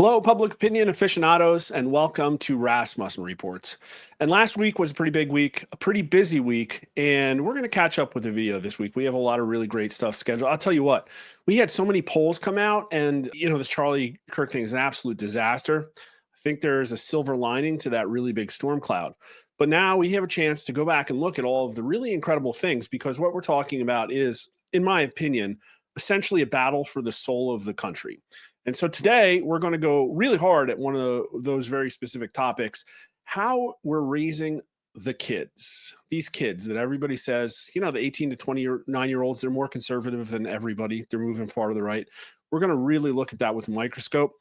Hello, public opinion aficionados, and welcome to Rasmussen Reports. And last week was a pretty big week, a pretty busy week, and we're going to catch up with the video this week. We have a lot of really great stuff scheduled. I'll tell you what, we had so many polls come out, and this Charlie Kirk thing is an absolute disaster. I think there's a silver lining to that really big storm cloud. But now we have a chance to go back and look at all of the really incredible things, because what we're talking about is, in my opinion, essentially a battle for the soul of the country. And so today we're going to go really hard at one of those very specific topics, how we're raising the kids, these kids that everybody says, the 18 to 29-year-olds, they're more conservative than everybody. They're moving far to the right. We're going to really look at that with a microscope.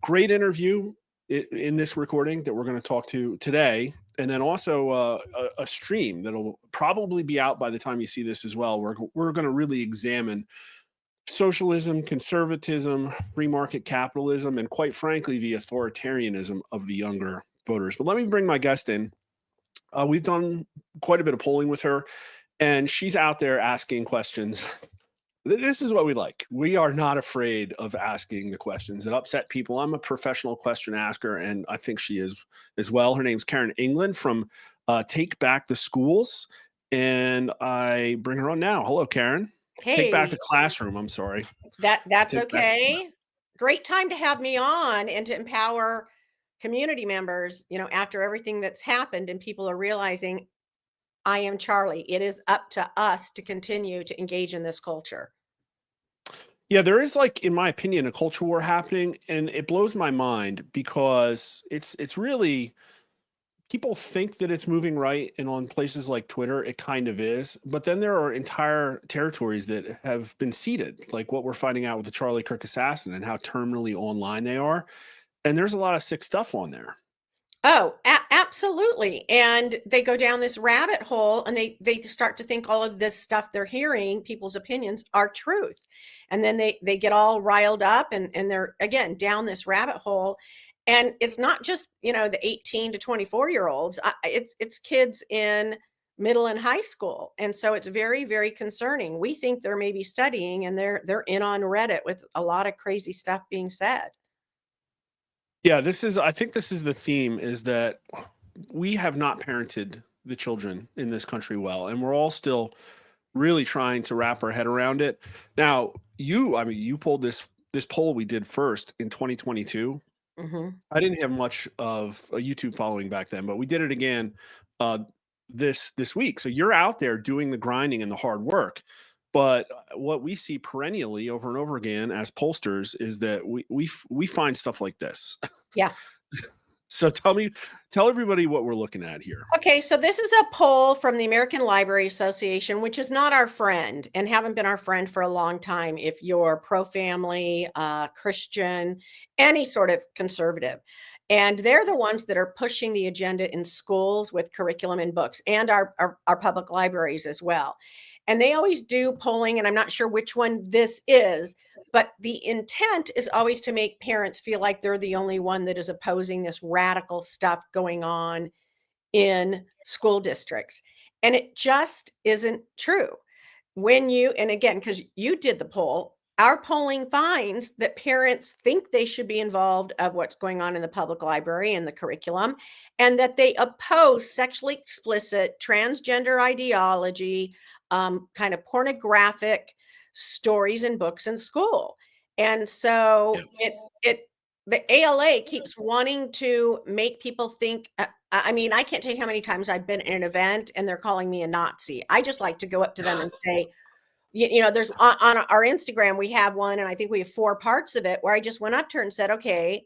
Great interview in this recording that we're going to talk to today. And then also a stream that'll probably be out by the time you see this as well. We're going to really examine socialism, conservatism, free market capitalism, and quite frankly, the authoritarianism of the younger voters. But let me bring my guest in. We've done quite a bit of polling with her, and she's out there asking questions. This is what we like. We are not afraid of asking the questions that upset people. I'm a professional question asker, and I think she is as well. Her name's Karen England from Take Back the Schools, and I bring her on now. Hello, Karen. Hey. Take back the classroom. I'm sorry. That's okay. Great time to have me on and to empower community members, after everything that's happened and people are realizing I am Charlie. It is up to us to continue to engage in this culture. Yeah, there is, in my opinion, a culture war happening, and it blows my mind because it's really, people think that it's moving right, and on places like Twitter, it kind of is. But then there are entire territories that have been ceded, like what we're finding out with the Charlie Kirk assassin and how terminally online they are. And there's a lot of sick stuff on there. Oh, absolutely. And they go down this rabbit hole and they start to think all of this stuff they're hearing, people's opinions, are truth. And then they get all riled up and they're, again, down this rabbit hole. And it's not just, the 18 to 24-year-olds. It's kids in middle and high school. And so it's very, very concerning. We think they're maybe studying, and they're in on Reddit with a lot of crazy stuff being said. Yeah, I think this is the theme, is that we have not parented the children in this country well, and we're all still really trying to wrap our head around it. Now, you pulled this poll we did first in 2022. Mm-hmm. I didn't have much of a YouTube following back then, but we did it again this week. So you're out there doing the grinding and the hard work. But what we see perennially over and over again as pollsters is that we find stuff like this. Yeah. So tell everybody what we're looking at here. Okay, so this is a poll from the American Library Association, which is not our friend and haven't been our friend for a long time if you're pro-family, Christian, any sort of conservative. And they're the ones that are pushing the agenda in schools with curriculum and books, and our public libraries as well. And they always do polling, and I'm not sure which one this is, but the intent is always to make parents feel like they're the only one that is opposing this radical stuff going on in school districts. And it just isn't true. And again, because you did the poll, our polling finds that parents think they should be involved of what's going on in the public library and the curriculum, and that they oppose sexually explicit transgender ideology, kind of pornographic stories and books in school. And so the ALA keeps wanting to make people think, I can't tell you how many times I've been in an event and they're calling me a Nazi. I just like to go up to them and say, there's on our Instagram, we have one, and I think we have 4 parts of it, where I just went up to her and said, okay,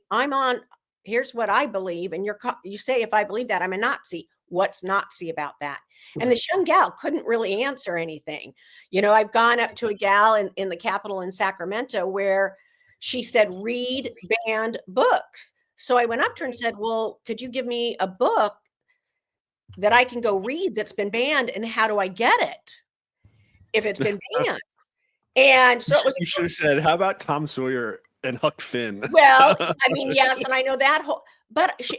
here's what I believe. And you say, if I believe that, I'm a Nazi. What's Nazi about that? And this young gal couldn't really answer anything. I've gone up to a gal in the Capitol in Sacramento where she said, read banned books. So I went up to her and said, well, could you give me a book that I can go read that's been banned, and how do I get it if it's been banned? And so you should have said, how about Tom Sawyer and Huck Finn? Well, yes, and I know that whole, but she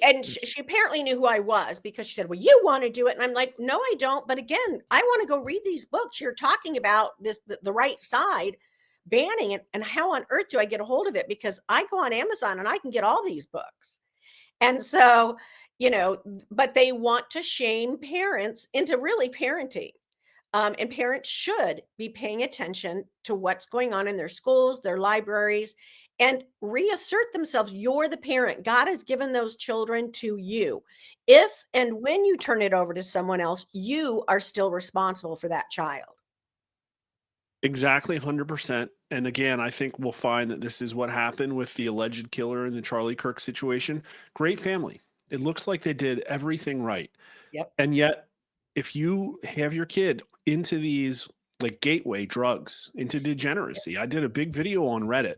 apparently knew who I was, because she said, well, you want to do it. And I'm like, no, I don't. But again, I want to go read these books. You're talking about the right side, banning it. And how on earth do I get a hold of it? Because I go on Amazon and I can get all these books. And so, but they want to shame parents into really parenting. And parents should be paying attention to what's going on in their schools, their libraries, and reassert themselves. You're the parent. God has given those children to you. If and when you turn it over to someone else, you are still responsible for that child. Exactly, 100%. And again, I think we'll find that this is what happened with the alleged killer in the Charlie Kirk situation. Great family. It looks like they did everything right. Yep. And yet, if you have your kid into these like gateway drugs, into degeneracy, I did a big video on Reddit,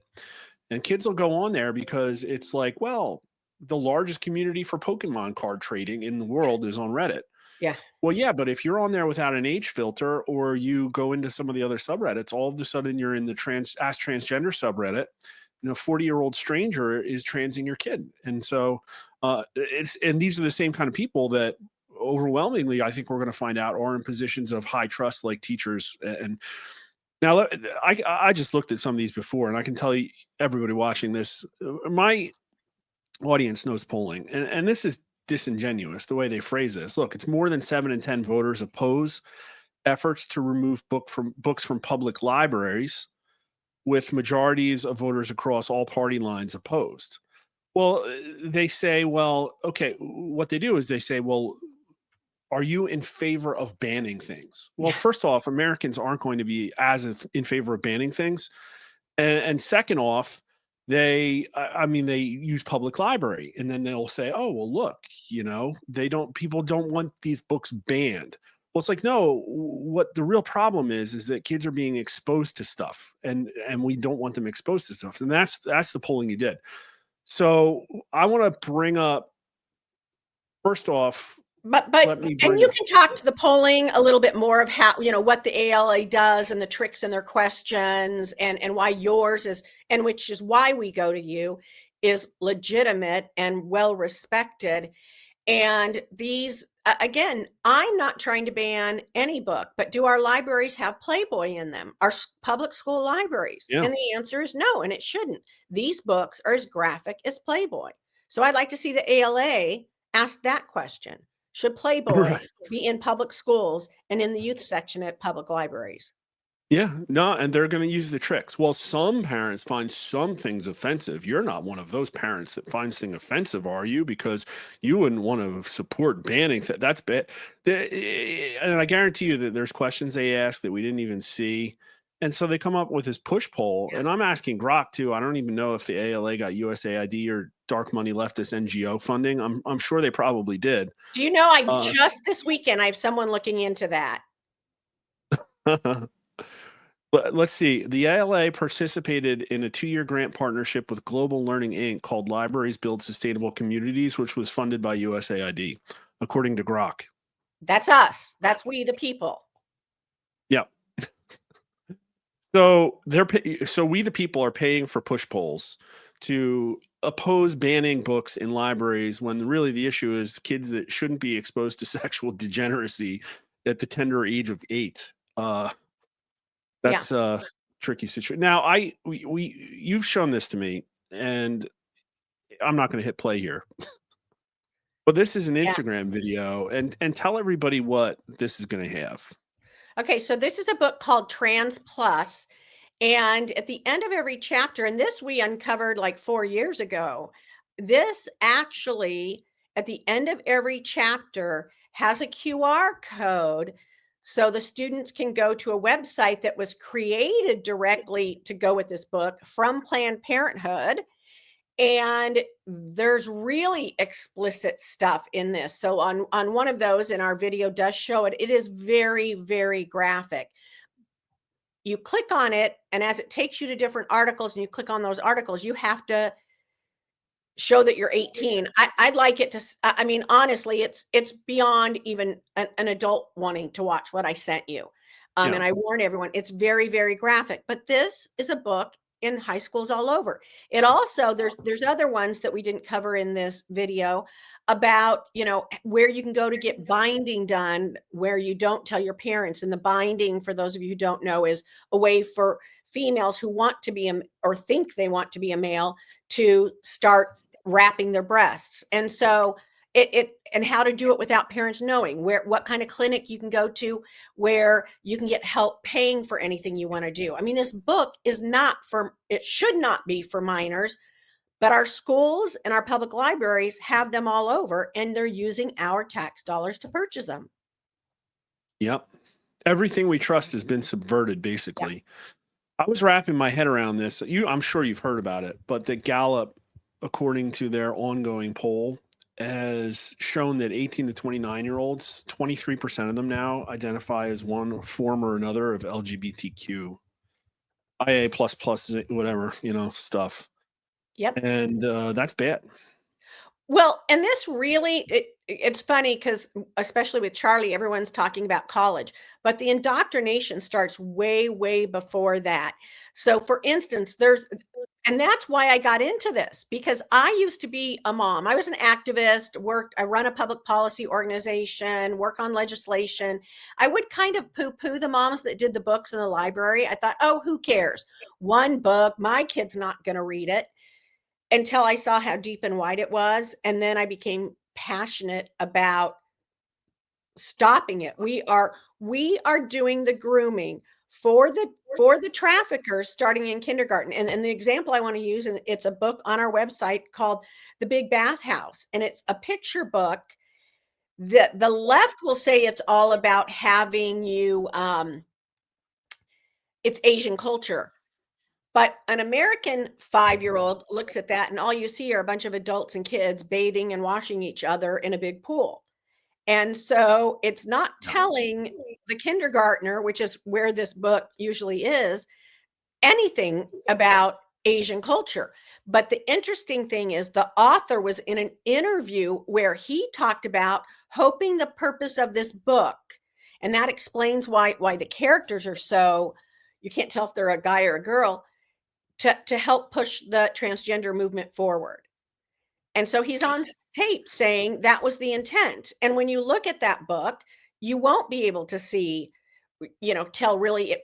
and kids will go on there because it's like, well, the largest community for Pokemon card trading in the world is on Reddit. Yeah. Well, yeah, but if you're on there without an age filter, or you go into some of the other subreddits, all of a sudden you're in the Ask Transgender subreddit. 40-year-old stranger is transing your kid. And so and these are the same kind of people that overwhelmingly, I think we're going to find out, are in positions of high trust, like teachers. And now I just looked at some of these before, and I can tell you, everybody watching this, my audience knows polling, and this is disingenuous the way they phrase this. Look, it's more than 7 in 10 voters oppose efforts to remove books from public libraries, with majorities of voters across all party lines opposed. Well, they say, well, okay, what they do is they say, well, are you in favor of banning things? Well, Yeah. first off, Americans aren't going to be as in favor of banning things. And second off, they use public library, and then they'll say, oh, well, look, people don't want these books banned. Well, it's like, no, what the real problem is that kids are being exposed to stuff, and we don't want them exposed to stuff. And that's the polling you did. So I want to bring up, first off, But let me and bring you up, can talk to the polling a little bit more of how, what the ALA does and the tricks in their questions, and why yours is, and which is why we go to you, is legitimate and well respected. And these, again, I'm not trying to ban any book, but do our libraries have Playboy in them? Our public school libraries? yeah. And the answer is no, and it shouldn't. These books are as graphic as Playboy. So I'd like to see the ALA ask that question. Should Playboy Right. be in public schools and in the youth section at public libraries? Yeah, no, and they're going to use the tricks. Well, some parents find some things offensive. You're not one of those parents that finds things offensive, are you? Because you wouldn't want to support banning that. That's bad. And I guarantee you that there's questions they ask that we didn't even see. And so they come up with this push poll. Yeah. And I'm asking Grok too. I don't even know if the ALA got USAID or dark money leftist NGO funding. I'm sure they probably did. Do you know, just this weekend, I have someone looking into that. Let's see. The ALA participated in a 2-year grant partnership with Global Learning Inc. called Libraries Build Sustainable Communities, which was funded by USAID, according to Grok. That's us. That's we, the people. Yeah. So we, the people, are paying for push polls to oppose banning books in libraries, when really the issue is kids that shouldn't be exposed to sexual degeneracy at the tender age of 8. That's a tricky situation. Now, you've shown this to me, and I'm not going to hit play here, but this is an Instagram video, and tell everybody what this is going to have. Okay, so this is a book called Trans Plus, and at the end of every chapter, and this we uncovered like 4 years ago, this actually, at the end of every chapter, has a QR code. So the students can go to a website that was created directly to go with this book from Planned Parenthood. And there's really explicit stuff in this. So on one of those, and our video does show it, it is very, very graphic. You click on it, and as it takes you to different articles, and you click on those articles, you have to show that you're 18. I'd like it to, I mean, honestly, it's beyond even an adult wanting to watch what I sent you. And I warn everyone, it's very, very graphic, but this is a book in high schools all over. It also, there's other ones that we didn't cover in this video about, where you can go to get binding done, where you don't tell your parents. And the binding, for those of you who don't know, is a way for females who want to be or think they want to be a male to start wrapping their breasts. And so and how to do it without parents knowing what kind of clinic you can go to, where you can get help paying for anything you want to do. I mean, this book is not it should not be for minors, but our schools and our public libraries have them all over, and they're using our tax dollars to purchase them. Yep. Everything we trust has been subverted, basically. Yep. I was wrapping my head around this. I'm sure you've heard about it, but the Gallup, according to their ongoing poll, has shown that 18 to 29-year-olds, 23% of them now identify as one form or another of LGBTQ, IA++, whatever, stuff. Yep. And that's bad. Well, and this really, it's funny because especially with Charlie, everyone's talking about college, but the indoctrination starts way, way before that. So for instance, and that's why I got into this, because I used to be a mom. I was an activist, I run a public policy organization, work on legislation. I would kind of poo-poo the moms that did the books in the library. I thought, oh, who cares? One book, my kid's not going to read it. Until I saw how deep and wide it was. And then I became passionate about stopping it. We are doing the grooming for the traffickers starting in kindergarten. And the example I want to use, and it's a book on our website called The Big Bathhouse. And it's a picture book. The left will say it's all about having you, it's Asian culture. But an American 5-year-old looks at that and all you see are a bunch of adults and kids bathing and washing each other in a big pool. And so it's not telling the kindergartner, which is where this book usually is, anything about Asian culture. But the interesting thing is the author was in an interview where he talked about hoping the purpose of this book, and that explains why the characters are so, you can't tell if they're a guy or a girl, to help push the transgender movement forward. And so he's on tape saying that was the intent. And when you look at that book, you won't be able to see, tell really,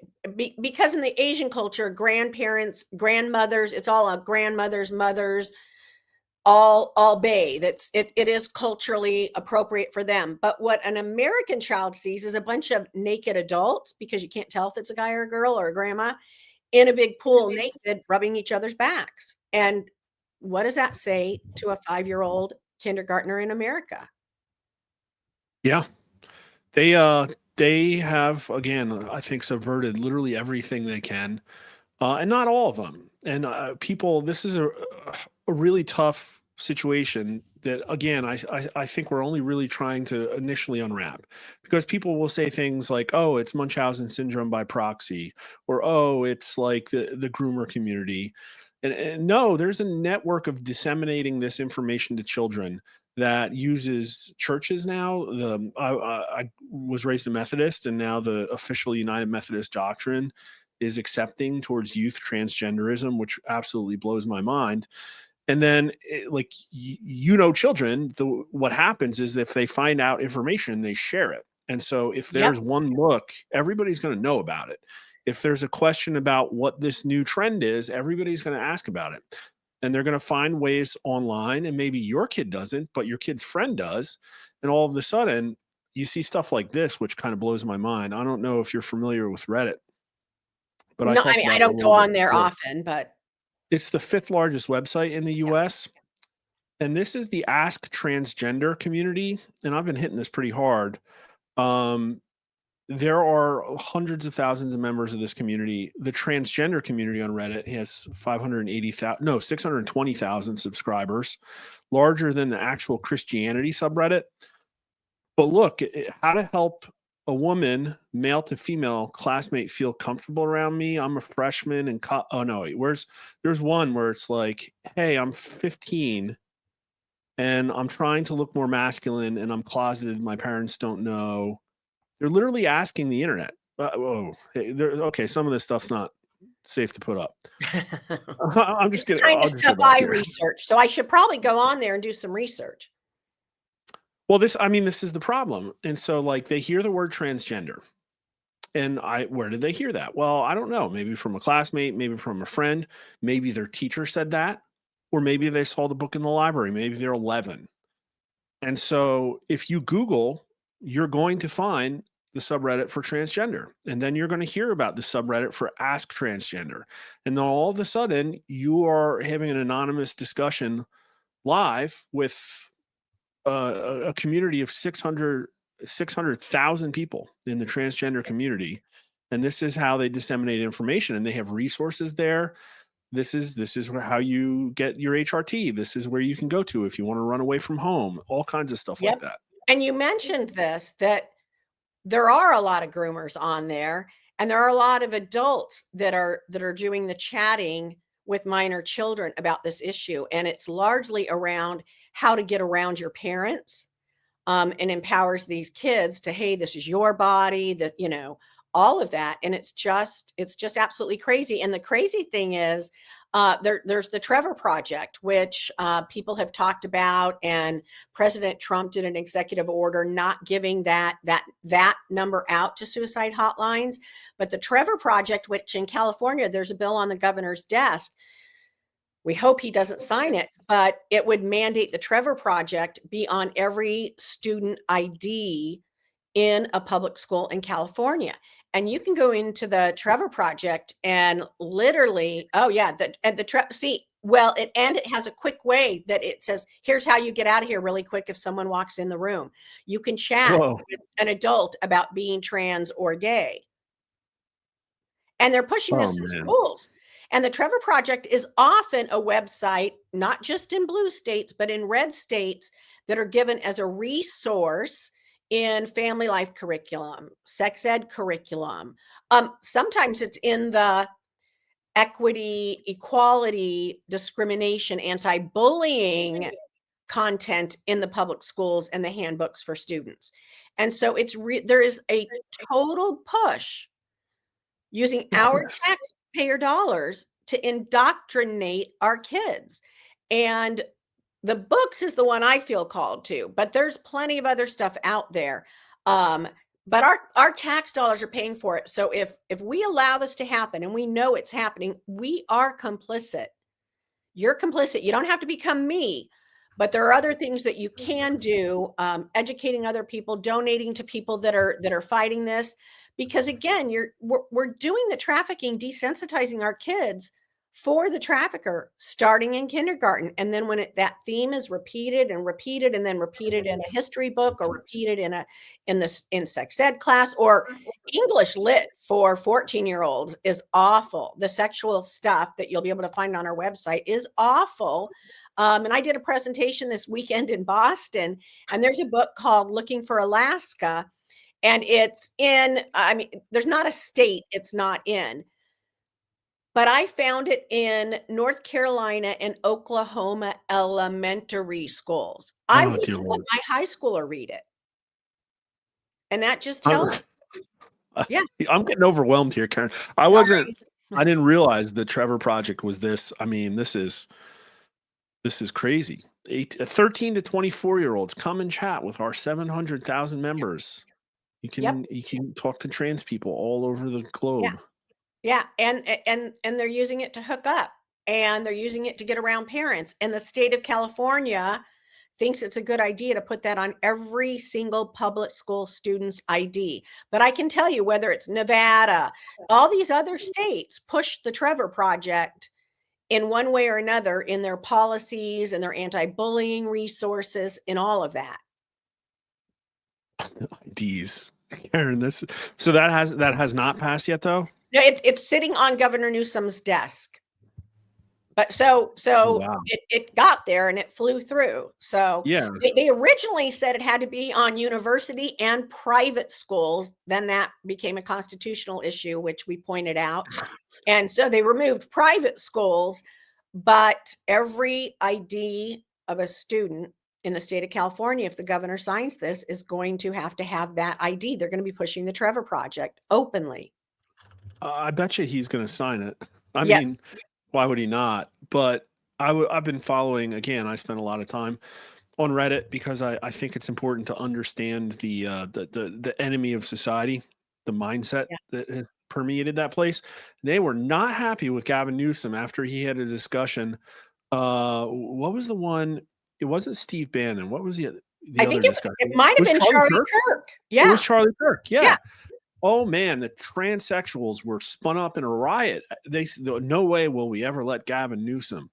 because in the Asian culture, grandparents, grandmothers, it's all a grandmother's, mothers, all bathe. It is culturally appropriate for them. But what an American child sees is a bunch of naked adults, because you can't tell if it's a guy or a girl or a grandma, in a big pool naked, rubbing each other's backs. And what does that say to a 5-year-old kindergartner in America? Yeah. They have, again, I think, subverted literally everything they can, and not all of them. And people, this is a really tough situation that, again, I think we're only really trying to initially unwrap, because people will say things like, oh, it's Munchausen syndrome by proxy, or, oh, it's like the groomer community. And no, there's a network of disseminating this information to children that uses churches now. I was raised a Methodist, and now the official United Methodist doctrine is accepting towards youth transgenderism, which absolutely blows my mind. And then, children, what happens is if they find out information, they share it. And so if there's one book, everybody's going to know about it. If there's a question about what this new trend is, everybody's going to ask about it. And they're going to find ways online, and maybe your kid doesn't, but your kid's friend does. And all of a sudden, you see stuff like this, which kind of blows my mind. I don't know if you're familiar with Reddit, but no, I don't go on there often, but it's the 5th largest website in the US. And this is the Ask Transgender community. And I've been hitting this pretty hard. There are hundreds of thousands of members of this community. The transgender community on Reddit has 620,000 subscribers, larger than the actual Christianity subreddit. But look, how to help a woman, male to female classmate, feel comfortable around me. I'm a freshman and there's one where it's like, hey, I'm 15 and I'm trying to look more masculine and I'm closeted. My parents don't know. They're literally asking the internet. Okay, some of this stuff's not safe to put up. I'm just kidding. Kind of stuff I research, so I should probably go on there and do some research. Well, this is the problem. And so, like, they hear the word transgender, And where did they hear that? Well, I don't know. Maybe from a classmate, maybe from a friend, maybe their teacher said that, or maybe they saw the book in the library. Maybe they're 11. And so if you Google, you're going to find the subreddit for transgender. And then you're going to hear about the subreddit for Ask Transgender. And then all of a sudden, you are having an anonymous discussion live with a community of 600,000 people in the transgender community. And this is how they disseminate information. And they have resources there. This is how you get your HRT. This is where you can go to if you want to run away from home, all kinds of stuff like that. And you mentioned this, that there are a lot of groomers on there, and there are a lot of adults that are doing the chatting with minor children about this issue. And it's largely around how to get around your parents, and empowers these kids to, hey, this is your body, that, all of that. And it's just absolutely crazy. And the crazy thing is, there's the Trevor Project, which people have talked about, and President Trump did an executive order not giving that number out to suicide hotlines. But the Trevor Project, which in California, there's a bill on the governor's desk. We hope he doesn't sign it, but it would mandate the Trevor Project be on every student ID in a public school in California. And you can go into the Trevor Project and literally, and it has a quick way that it says, here's how you get out of here really quick if someone walks in the room. You can chat with an adult about being trans or gay. And they're pushing this in schools. And the Trevor Project is often a website, not just in blue states, but in red states, that are given as a resource in family life curriculum, sex ed curriculum. Sometimes it's in the equity, equality, discrimination, anti-bullying content in the public schools and the handbooks for students. And so there is a total push using our taxpayer dollars to indoctrinate our kids. And the books is the one I feel called to, but there's plenty of other stuff out there. But our tax dollars are paying for it. So if we allow this to happen, and we know it's happening, we are complicit. You're complicit. You don't have to become me, but there are other things that you can do, educating other people, donating to people that are fighting this. Because again, we're doing the trafficking, desensitizing our kids for the trafficker starting in kindergarten. And then when that theme is repeated and repeated, and then repeated in a history book, or repeated in sex ed class, or English lit for 14-year-olds is awful. The sexual stuff that you'll be able to find on our website is awful. And I did a presentation this weekend in Boston, and there's a book called Looking for Alaska. And it's there's not a state it's not in. But I found it in North Carolina and Oklahoma elementary schools. I would let my high schooler read it. And that just tells Yeah. I'm getting overwhelmed here, Karen. I didn't realize the Trevor Project was this. I mean, this is crazy. 13 to 24-year-olds come and chat with our 700,000 members. You can talk to trans people all over the globe. Yeah. And they're using it to hook up, and they're using it to get around parents. And the state of California thinks it's a good idea to put that on every single public school student's ID. But I can tell you, whether it's Nevada, all these other states push the Trevor Project in one way or another in their policies and their anti-bullying resources and all of that. IDs, Karen. So that has not passed yet, though. No, it's sitting on Governor Newsom's desk. But so wow. It got there and it flew through. So yeah, they originally said it had to be on university and private schools. Then that became a constitutional issue, which we pointed out. And so they removed private schools, but every ID of a student in the state of California, if the governor signs this, is going to have that ID. They're going to be pushing the Trevor Project openly. I bet you he's going to sign it. I mean, why would he not? But I've been following, again, I spent a lot of time on Reddit because I think it's important to understand the enemy of society. the mindset Yeah. that has permeated that place. They were not happy with Gavin Newsom after he had a discussion. What was the one? It wasn't Steve Bannon. What was the I think other it discussion? might It have was been Charlie Charlie Kirk. Kirk. It was Yeah. Charlie Kirk. Yeah. Yeah. Oh man, the transsexuals were spun up in a riot. They said, no way will we ever let Gavin Newsom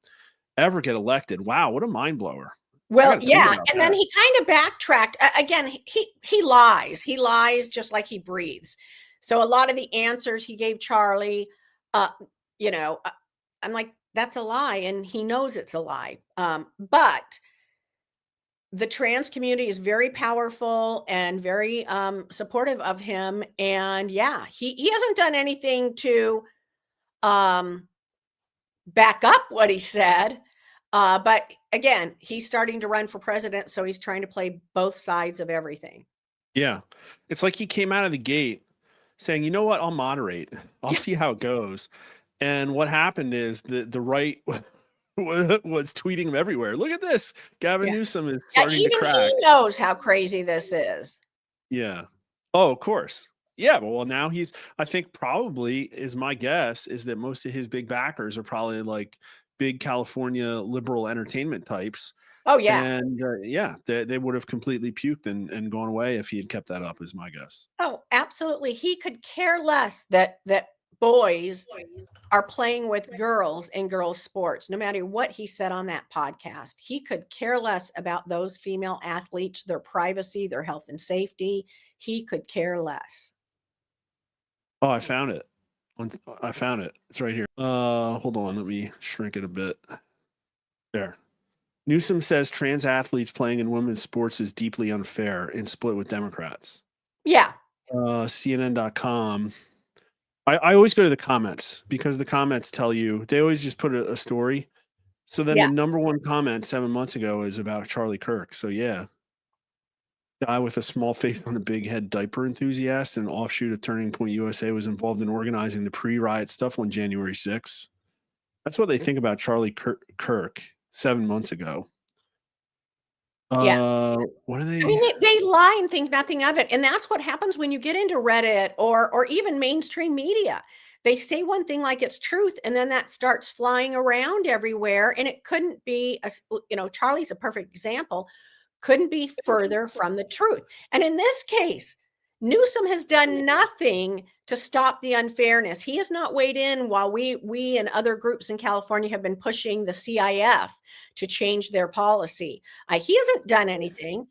ever get elected. Wow, what a mind blower. I Well, got to tweet yeah, about and then that. he kind of backtracked. Again, he lies. He lies just like he breathes. So a lot of the answers he gave Charlie, uh, you know, I'm like, that's a lie, and he knows it's a lie. But the trans community is very powerful and very supportive of him. And yeah, he hasn't done anything to um, back up what he said. But again, he's starting to run for president, so he's trying to play both sides of everything. Yeah. It's like he came out of the gate saying, you know what, I'll moderate. I'll see how it goes. And what happened is the right was tweeting him everywhere. Look at this. Gavin Yeah. Newsom is Yeah, starting to even crack. he knows how crazy this is. Yeah. Oh, of course. Yeah. Well, now I think probably is my guess is that most of his big backers are probably like big California liberal entertainment types. Oh, yeah. And yeah, they would have completely puked and gone away if he had kept that up, is my guess. Oh, absolutely. He could care less that boys are playing with girls in girls' sports, no matter what he said on that podcast. He could care less about those female athletes, their privacy, their health and safety. He could care less. Oh, I found it. I found it. It's right here. Hold on. Let me shrink it a bit. There. Newsom says trans athletes playing in women's sports is deeply unfair and split with Democrats. Yeah. CNN.com. I always go to the comments because the comments tell you, they always just put a story. So then Yeah. the number one comment 7 months ago is about Charlie Kirk. So yeah. Guy with a small face on a big head diaper enthusiast and offshoot of Turning Point USA was involved in organizing the pre-riot stuff on January 6th. That's what they think about Charlie Kirk 7 months ago. Yeah. What are I they? mean, they lie and think nothing of it. And that's what happens when you get into Reddit or even mainstream media. They say one thing like it's truth, and then that starts flying around everywhere. And it couldn't be, Charlie's a perfect example, couldn't be further from the truth. And in this case, Newsom has done nothing to stop the unfairness. He has not weighed in while we and other groups in California have been pushing the CIF to change their policy. He hasn't done anything.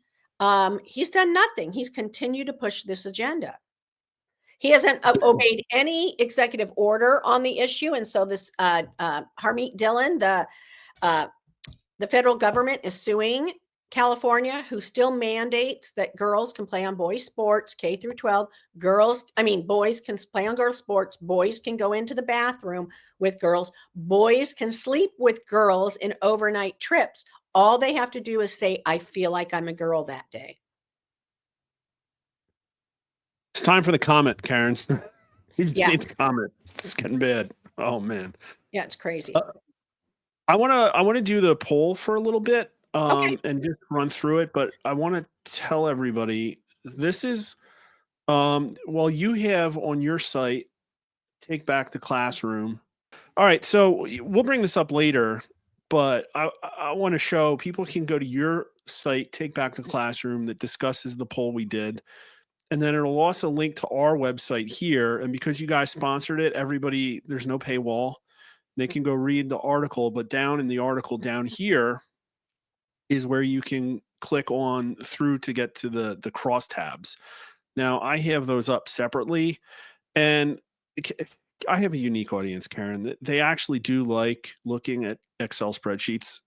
He's done nothing. He's continued to push this agenda. He hasn't obeyed any executive order on the issue. And so this Harmeet Dillon, the federal government is suing California, who still mandates that girls can play on boys' sports, K through 12. Boys can play on girls' sports. Boys can go into the bathroom with girls. Boys can sleep with girls in overnight trips. All they have to do is say, I feel like I'm a girl that day. It's time for the comment, Karen. You just Yeah. need the comment. It's getting bad. Oh man. Yeah, it's crazy. I want to do the poll for a little bit Okay. and just run through it, but I want to tell everybody this is well, you have on your site Take Back the Classroom. All right, so we'll bring this up later, but I want to show people can go to your site, Take Back the Classroom, that discusses the poll we did. And then it'll also link to our website here. And because you guys sponsored it, everybody, there's no paywall. They can go read the article, but down in the article down here is where you can click on through to get to the cross tabs. Now, I have those up separately, and I have a unique audience, Karen. They actually do like looking at Excel spreadsheets.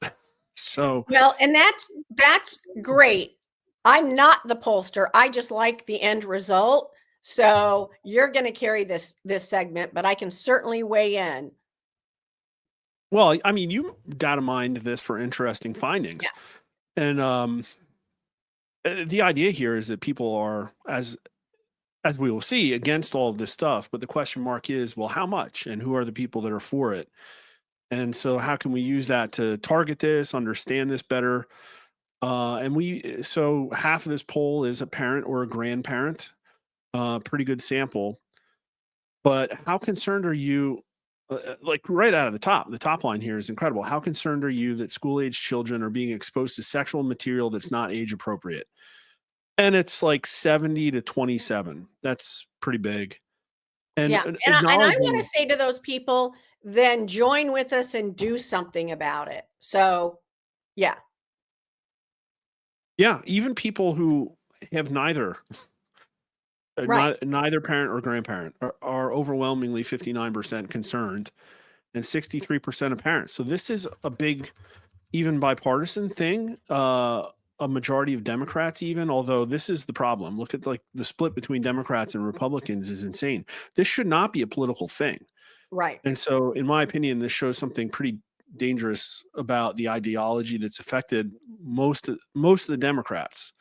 So, well, and that's great. I'm not the pollster. I just like the end result. So you're going to carry this segment, but I can certainly weigh in. well, I mean, you data mined this for interesting findings, and the idea here is that people are, as we will see, against all of this stuff. But the question mark is, well, how much, and who are the people that are for it? And so, how can we use that to target this, understand this better? So half of this poll is a parent or a grandparent. pretty good sample. But how concerned are you? Like right out of the top line here is incredible. How concerned are you that school age children are being exposed to sexual material that's not age appropriate? And it's like 70 to 27. That's pretty big. And Yeah, and I wanna acknowledging, say to those people, then join with us and do something about it. So, yeah, yeah, even people who have neither, right, neither parent or grandparent are overwhelmingly 59% concerned and 63% of parents. So this is a big, even bipartisan thing. A majority of Democrats, even, although this is the problem. Look at like the split between Democrats and Republicans is insane. This should not be a political thing. right. And so, in my opinion, this shows something pretty dangerous about the ideology that's affected most of the Democrats.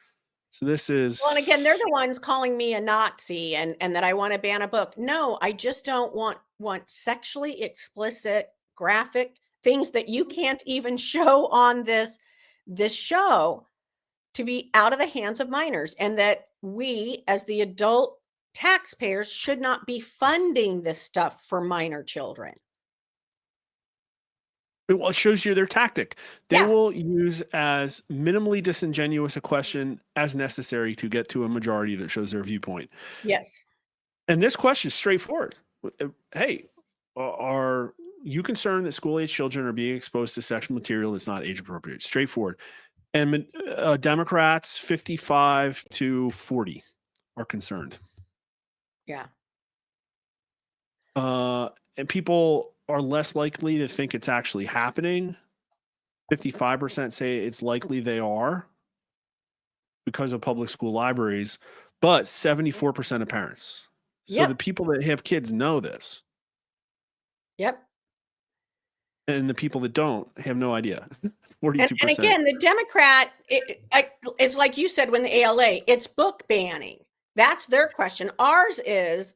So this Well, and again, they're is the ones calling me a Nazi and that I wanna ban a book. No, I just don't want sexually explicit, graphic things that you can't even show on this show to be out of the hands of minors, and that we, as the adult taxpayers, should not be funding this stuff for minor children. well, it shows you their tactic. They Yeah, will use as minimally disingenuous a question as necessary to get to a majority that shows their viewpoint. yes. And this question is straightforward. Hey, are you concerned that school age children are being exposed to sexual material that's not age appropriate? Straightforward. And Democrats 55 to 40 are concerned. Yeah. And people are less likely to think it's actually happening. 55% say it's likely they are because of public school libraries, but 74% of parents. So the Yep, people that have kids know this, yep. and the people that don't have no idea. And 42%. again, the Democrat, it's like you said when the ALA, it's book banning. That's their question. Ours is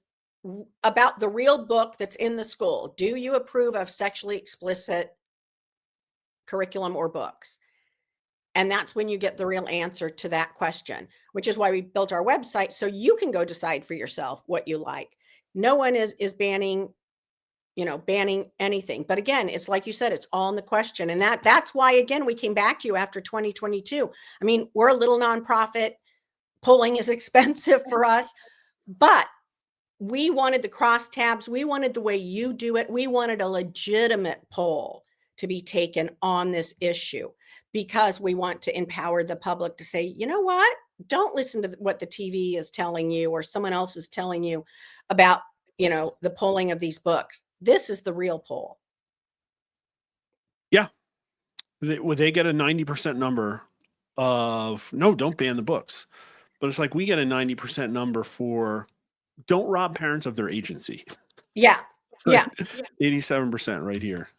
about the real book that's in the school. Do you approve of sexually explicit curriculum or books? And that's when you get the real answer to that question, which is why we built our website so you can go decide for yourself what you like. No one is banning, banning anything. But again, it's like you said, it's all in the question. And that's why again we came back to you after 2022. I mean, we're a little nonprofit. Polling is expensive for us, but we wanted the crosstabs. We wanted the way you do it. We wanted a legitimate poll to be taken on this issue because we want to empower the public to say, you know what? Don't listen to what the TV is telling you or someone else is telling you about, the polling of these books. This is the real poll. Yeah. They get a 90% number of no, don't ban the books. But it's like we get a 90% number for don't rob parents of their agency. Yeah. Right. Yeah. 87% right here.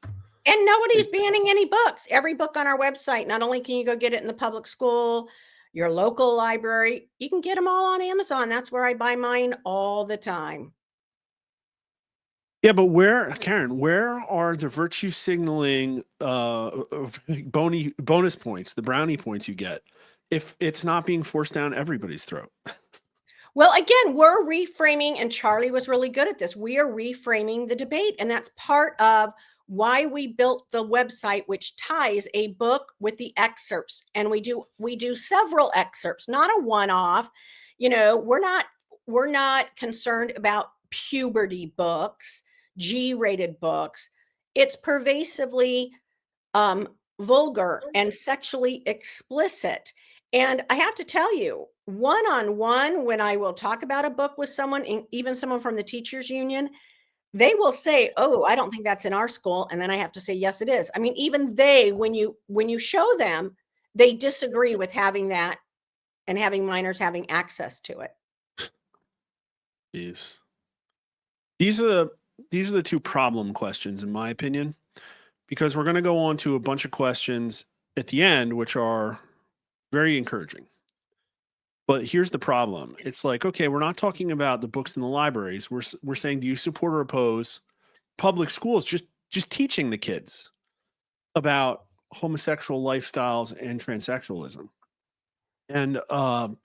And nobody's banning any books. Every book on our website, not only can you go get it in the public school, your local library, you can get them all on Amazon. That's where I buy mine all the time. Yeah, but Karen, where are the virtue signaling bonus points, the brownie points you get if it's not being forced down everybody's throat? Well, again, we're reframing, and Charlie was really good at this. We are reframing the debate, and that's part of why we built the website, which ties a book with the excerpts. And we do several excerpts, not a one-off. We're not concerned about puberty books, G-rated books. It's pervasively vulgar and sexually explicit. And I have to tell you, one on one, when I will talk about a book with someone, even someone from the teachers union, they will say, "Oh, I don't think that's in our school." And then I have to say, "Yes, it is." I mean, even they, when you show them, they disagree with having that and having minors having access to it. Jeez. These are the two problem questions, in my opinion, because we're going to go on to a bunch of questions at the end, which are very encouraging. But here's the problem. It's like, okay, we're not talking about the books in the libraries. We're saying, do you support or oppose public schools just teaching the kids about homosexual lifestyles and transsexualism? And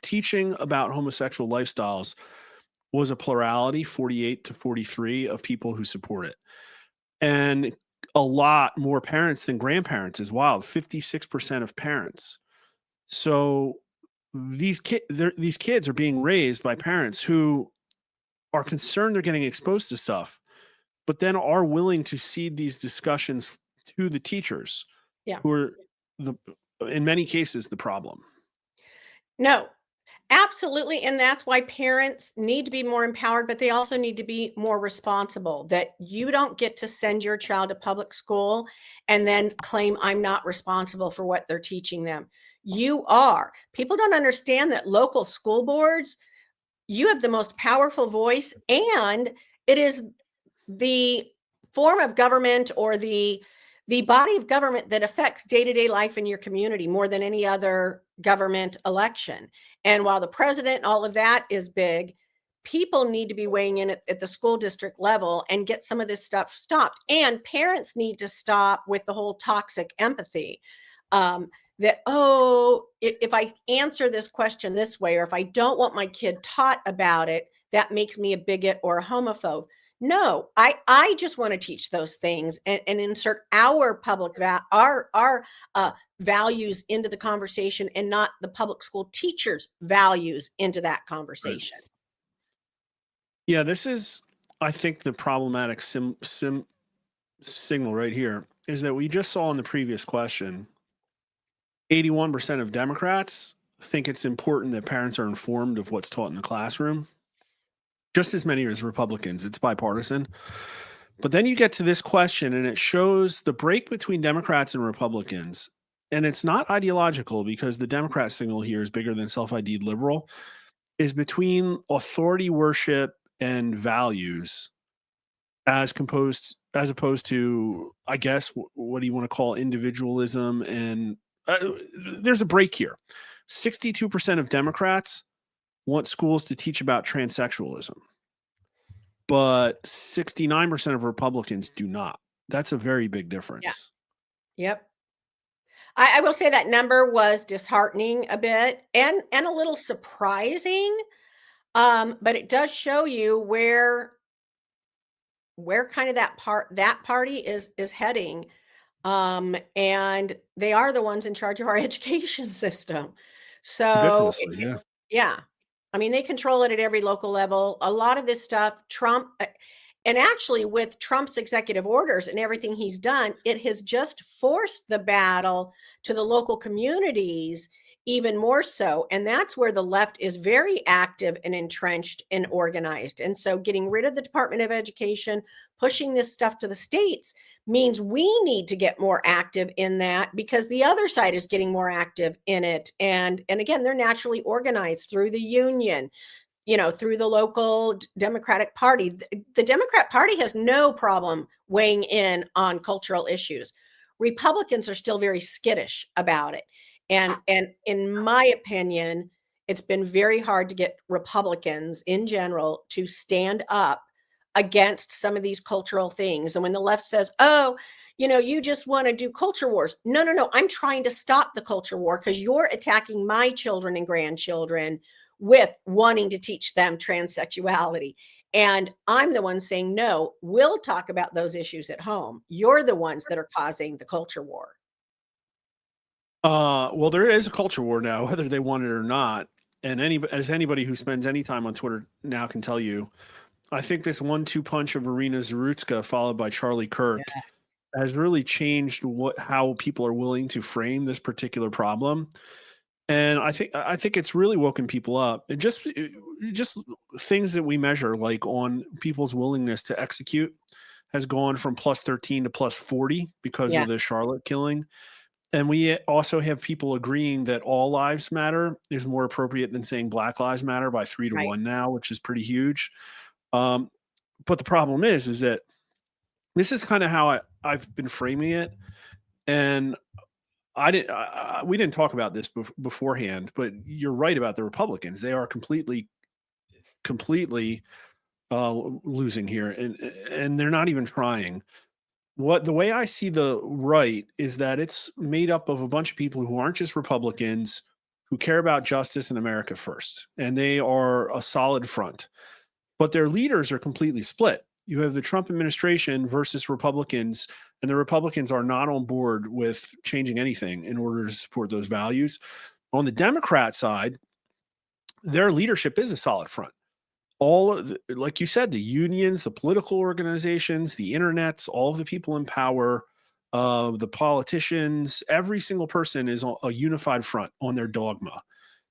teaching about homosexual lifestyles was a plurality, 48 to 43 of people who support it. And a lot more parents than grandparents is wild, 56% of parents. So these kids are being raised by parents who are concerned they're getting exposed to stuff, but then are willing to cede these discussions to the teachers Yeah. who are the in many cases the problem. No, absolutely. And that's why parents need to be more empowered, but they also need to be more responsible. That you don't get to send your child to public school and then claim I'm not responsible for what they're teaching them. You are. People don't understand that local school boards, you have the most powerful voice, and it is the form of government or the body of government that affects day-to-day life in your community more than any other government election. And while the president and all of that is big, people need to be weighing in at the school district level and get some of this stuff stopped. And parents need to stop with the whole toxic empathy. That, oh, if I answer this question this way, or if I don't want my kid taught about it, that makes me a bigot or a homophobe. No, I just want to teach those things and insert our values into the conversation, and not the public school teachers' values into that conversation. Right. Yeah, this is, I think, the problematic signal right here is that we just saw in the previous question, 81% of Democrats think it's important that parents are informed of what's taught in the classroom. Just as many as Republicans. It's bipartisan. But then you get to this question, and it shows the break between Democrats and Republicans. And it's not ideological, because the Democrat signal here is bigger than self-ID'd liberal, is between authority worship and values as opposed to, I guess, what do you want to call individualism? And there's a break here. 62% of Democrats want schools to teach about transsexualism, but 69% of Republicans do not. That's a very big difference. Yeah. Yep. I will say that number was disheartening a bit, and a little surprising. But it does show you where kind of that party is heading. And they are the ones in charge of our education system. So Ridiculously, yeah. yeah. I mean, they control it at every local level. A lot of this stuff, Trump, and actually with Trump's executive orders and everything he's done, it has just forced the battle to the local communities even more so. And that's where the left is very active and entrenched and organized. And so getting rid of the Department of Education, pushing this stuff to the states, means we need to get more active in that, because the other side is getting more active in it. And again, they're naturally organized through the union, through the local Democratic Party. The Democrat Party has no problem weighing in on cultural issues. Republicans are still very skittish about it. And in my opinion, it's been very hard to get Republicans in general to stand up against some of these cultural things. And when the left says, oh, you just want to do culture wars. No. I'm trying to stop the culture war, because you're attacking my children and grandchildren with wanting to teach them transsexuality. And I'm the one saying, no, we'll talk about those issues at home. You're the ones that are causing the culture war. Well, there is a culture war now, whether they want it or not. And anybody who spends any time on Twitter now can tell you, I think this 1-2 punch of Irina Zarutska followed by Charlie Kirk has really changed how people are willing to frame this particular problem. And I think it's really woken people up. It just things that we measure, like on people's willingness to execute, has gone from +13 to +40 because of the Charlotte killing. And we also have people agreeing that all lives matter is more appropriate than saying Black Lives Matter by 3 to 1 now, which is pretty huge. But the problem is that this is kind of how I've been framing it. And we didn't talk about this beforehand, but you're right about the Republicans. They are completely losing here, and they're not even trying. The way I see the right is that it's made up of a bunch of people who aren't just Republicans, who care about justice in America first, and they are a solid front. but their leaders are completely split. You have the Trump administration versus Republicans, and the Republicans are not on board with changing anything in order to support those values. On the Democrat side, their leadership is a solid front. All of the, like you said, the unions, the political organizations, the internets, all of the people in power, the politicians, every single person is a unified front on their dogma.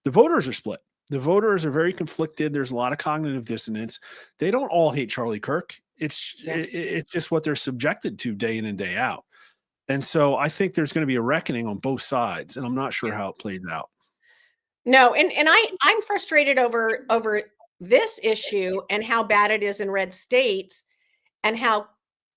The voters are split. The voters are very conflicted. There's a lot of cognitive dissonance. They don't all hate Charlie Kirk. It's just what they're subjected to day in and day out. And so I think there's going to be a reckoning on both sides, and I'm not sure how it plays out. No, and I'm frustrated over this issue and how bad it is in red states and how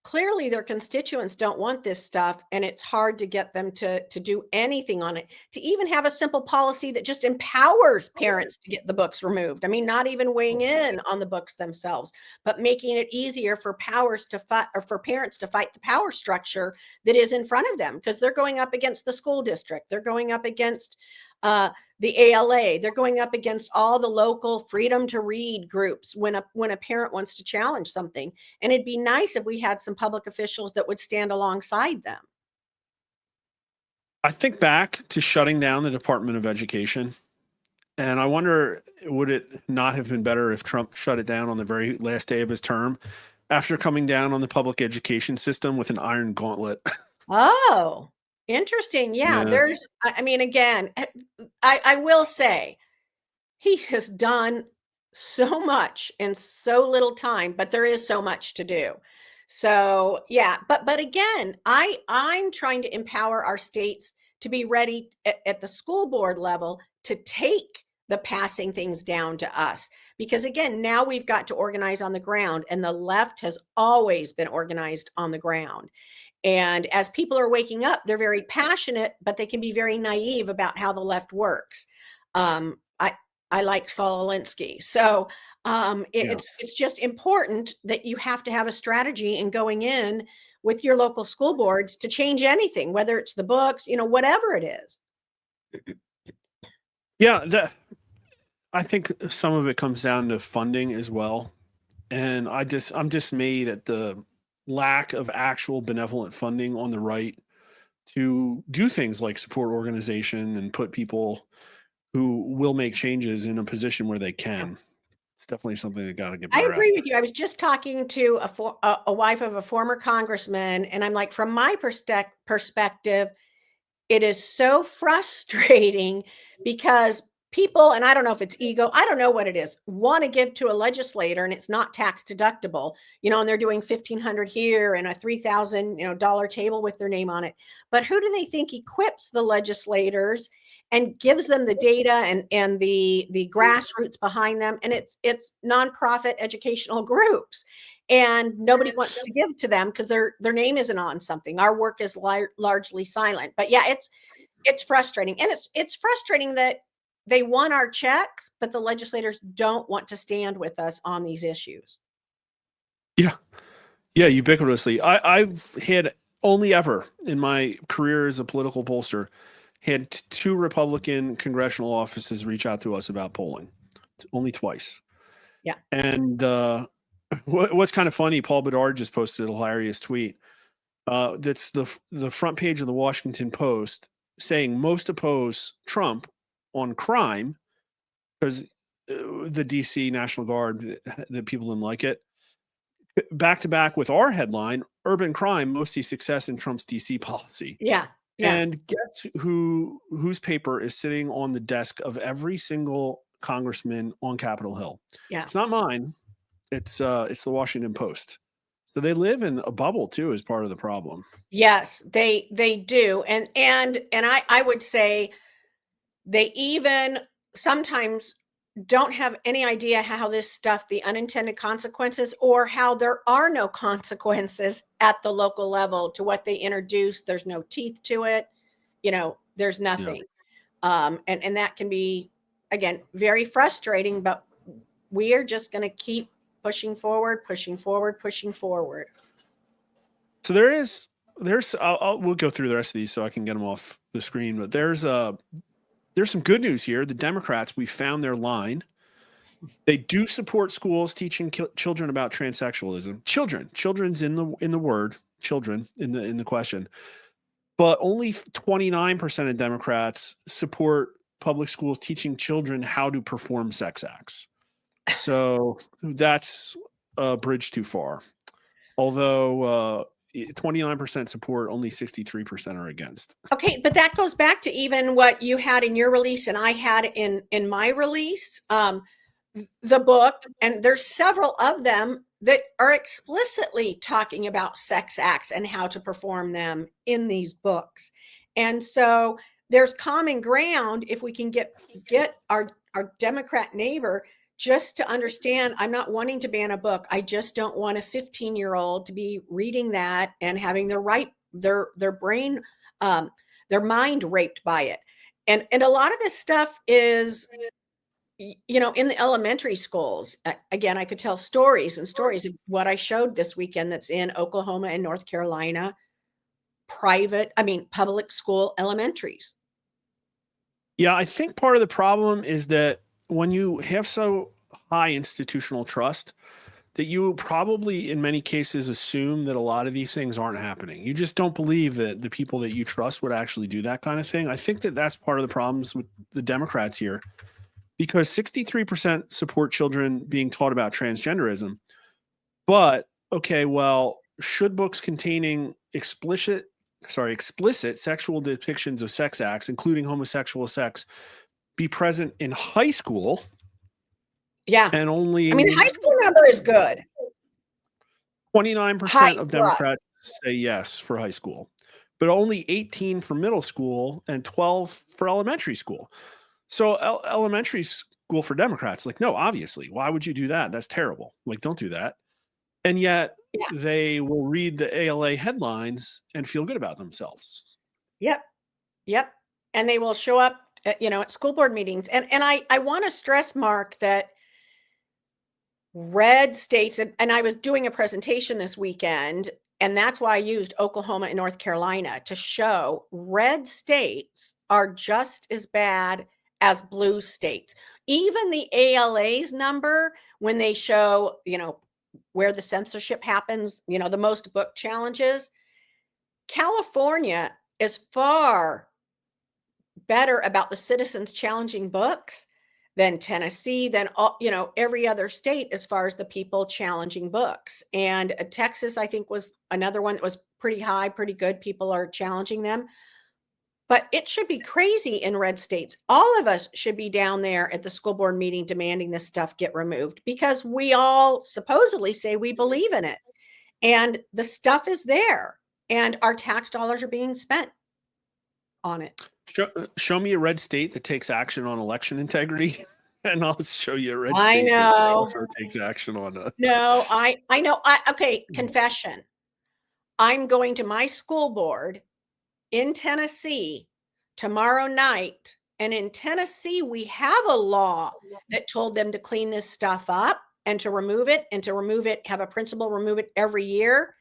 clearly their constituents don't want this stuff, and it's hard to get them to do anything on it, to even have a simple policy that just empowers parents to get the books removed. I mean, not even weighing in on the books themselves, but making it easier for powers to fight, or for parents to fight the power structure that is in front of them, because they're going up against the school district, they're going up against the ALA, they're going up against all the local freedom to read groups when a parent wants to challenge something. And it'd be nice if we had some public officials that would stand alongside them. I think back to shutting down the Department of Education, and I wonder, would it not have been better if Trump shut it down on the very last day of his term after coming down on the public education system with an iron gauntlet? Oh, interesting. Yeah, there's, I mean, again, I will say he has done so much in so little time, but there is so much to do. So yeah, but again, I'm trying to empower our states to be ready at the school board level to take the passing things down to us. Because again, now we've got to organize on the ground, and the left has always been organized on the ground. And as people are waking up, they're very passionate, but they can be very naive about how the left works. I like Saul Alinsky. So it's just important that you have to have a strategy in going in with your local school boards to change anything, whether it's the books, whatever it is. Yeah, I think some of it comes down to funding as well. And I'm dismayed at the lack of actual benevolent funding on the right to do things like support organization and put people who will make changes in a position where they can. It's definitely something that got to get better. I agree with you. I was just talking to a wife of a former congressman, and I'm like, from my perspective, it is so frustrating because people, and I don't know if it's ego, I don't know what it is, want to give to a legislator and it's not tax deductible, and they're doing $1,500 here and a $3,000 dollar table with their name on it. But who do they think equips the legislators and gives them the data and the grassroots behind them? And it's nonprofit educational groups. And nobody wants to give to them because their name isn't on something. Our work is largely silent. But yeah, it's frustrating. And it's frustrating that they want our checks, but the legislators don't want to stand with us on these issues. Yeah, ubiquitously. I've had only ever in my career as a political pollster had two Republican congressional offices reach out to us about polling. Only twice. Yeah. And what's kind of funny, Paul Bedard just posted a hilarious tweet. That's the front page of the Washington Post saying most oppose Trump on crime because the DC National Guard, that people didn't like it. Back to back with our headline, urban crime, most see success in Trump's DC policy. Yeah. And guess whose paper is sitting on the desk of every single congressman on Capitol Hill? Yeah. It's not mine. It's the Washington Post. So they live in a bubble too, as part of the problem. Yes, they do. And I would say they even sometimes don't have any idea how this stuff, the unintended consequences, or how there are no consequences at the local level to what they introduce. There's no teeth to it. There's nothing. Yeah. And that can be, again, very frustrating, but we are just going to keep pushing forward. So we'll go through the rest of these so I can get them off the screen, but there's some good news here. The Democrats, we found their line. They do support schools teaching children about transsexualism. Children's in the word, children in the question. But only 29% of Democrats support public schools teaching children how to perform sex acts. So that's a bridge too far. Although 29% support, only 63% are against. Okay, but that goes back to even what you had in your release and I had in my release. The book, and there's several of them that are explicitly talking about sex acts and how to perform them in these books. And so there's common ground if we can get our Democrat neighbor just to understand. I'm not wanting to ban a book. I just don't want a 15-year-old to be reading that and having their brain, their mind raped by it. And a lot of this stuff is, you know, in the elementary schools. Again, I could tell stories and stories of what I showed this weekend that's in Oklahoma and North Carolina, public school elementaries. Yeah, I think part of the problem is that when you have so high institutional trust, that you probably in many cases assume that a lot of these things aren't happening. You just don't believe that the people that you trust would actually do that kind of thing. I think that that's part of the problems with the Democrats here, because 63% support children being taught about transgenderism. But okay, well, should books containing explicit sexual depictions of sex acts, including homosexual sex, be present in high school? Yeah. And only, I mean, the high school number is good. 29% of Democrats say yes for high school, but only 18 for middle school and 12 for elementary school. So elementary school for Democrats, like, no, obviously, why would you do that? That's terrible. Like, don't do that. And yet they will read the ALA headlines and feel good about themselves. Yep. And they will show up at school board meetings. And I want to stress, Mark, that red states, and I was doing a presentation this weekend, and that's why I used Oklahoma and North Carolina to show red states are just as bad as blue states. Even the ALA's number, when they show, where the censorship happens, the most book challenges, California is far better about the citizens challenging books than Tennessee, than every other state as far as the people challenging books. And Texas, I think, was another one that was pretty high, pretty good. People are challenging them. But it should be crazy in red states. All of us should be down there at the school board meeting demanding this stuff get removed, because we all supposedly say we believe in it. And the stuff is there, and our tax dollars are being spent on it. Show me a red state that takes action on election integrity, and I'll show you a red I state know. that also takes action on it. No, I know. Okay, confession. I'm going to my school board in Tennessee tomorrow night. And in Tennessee, we have a law that told them to clean this stuff up and to remove it, have a principal remove it every year.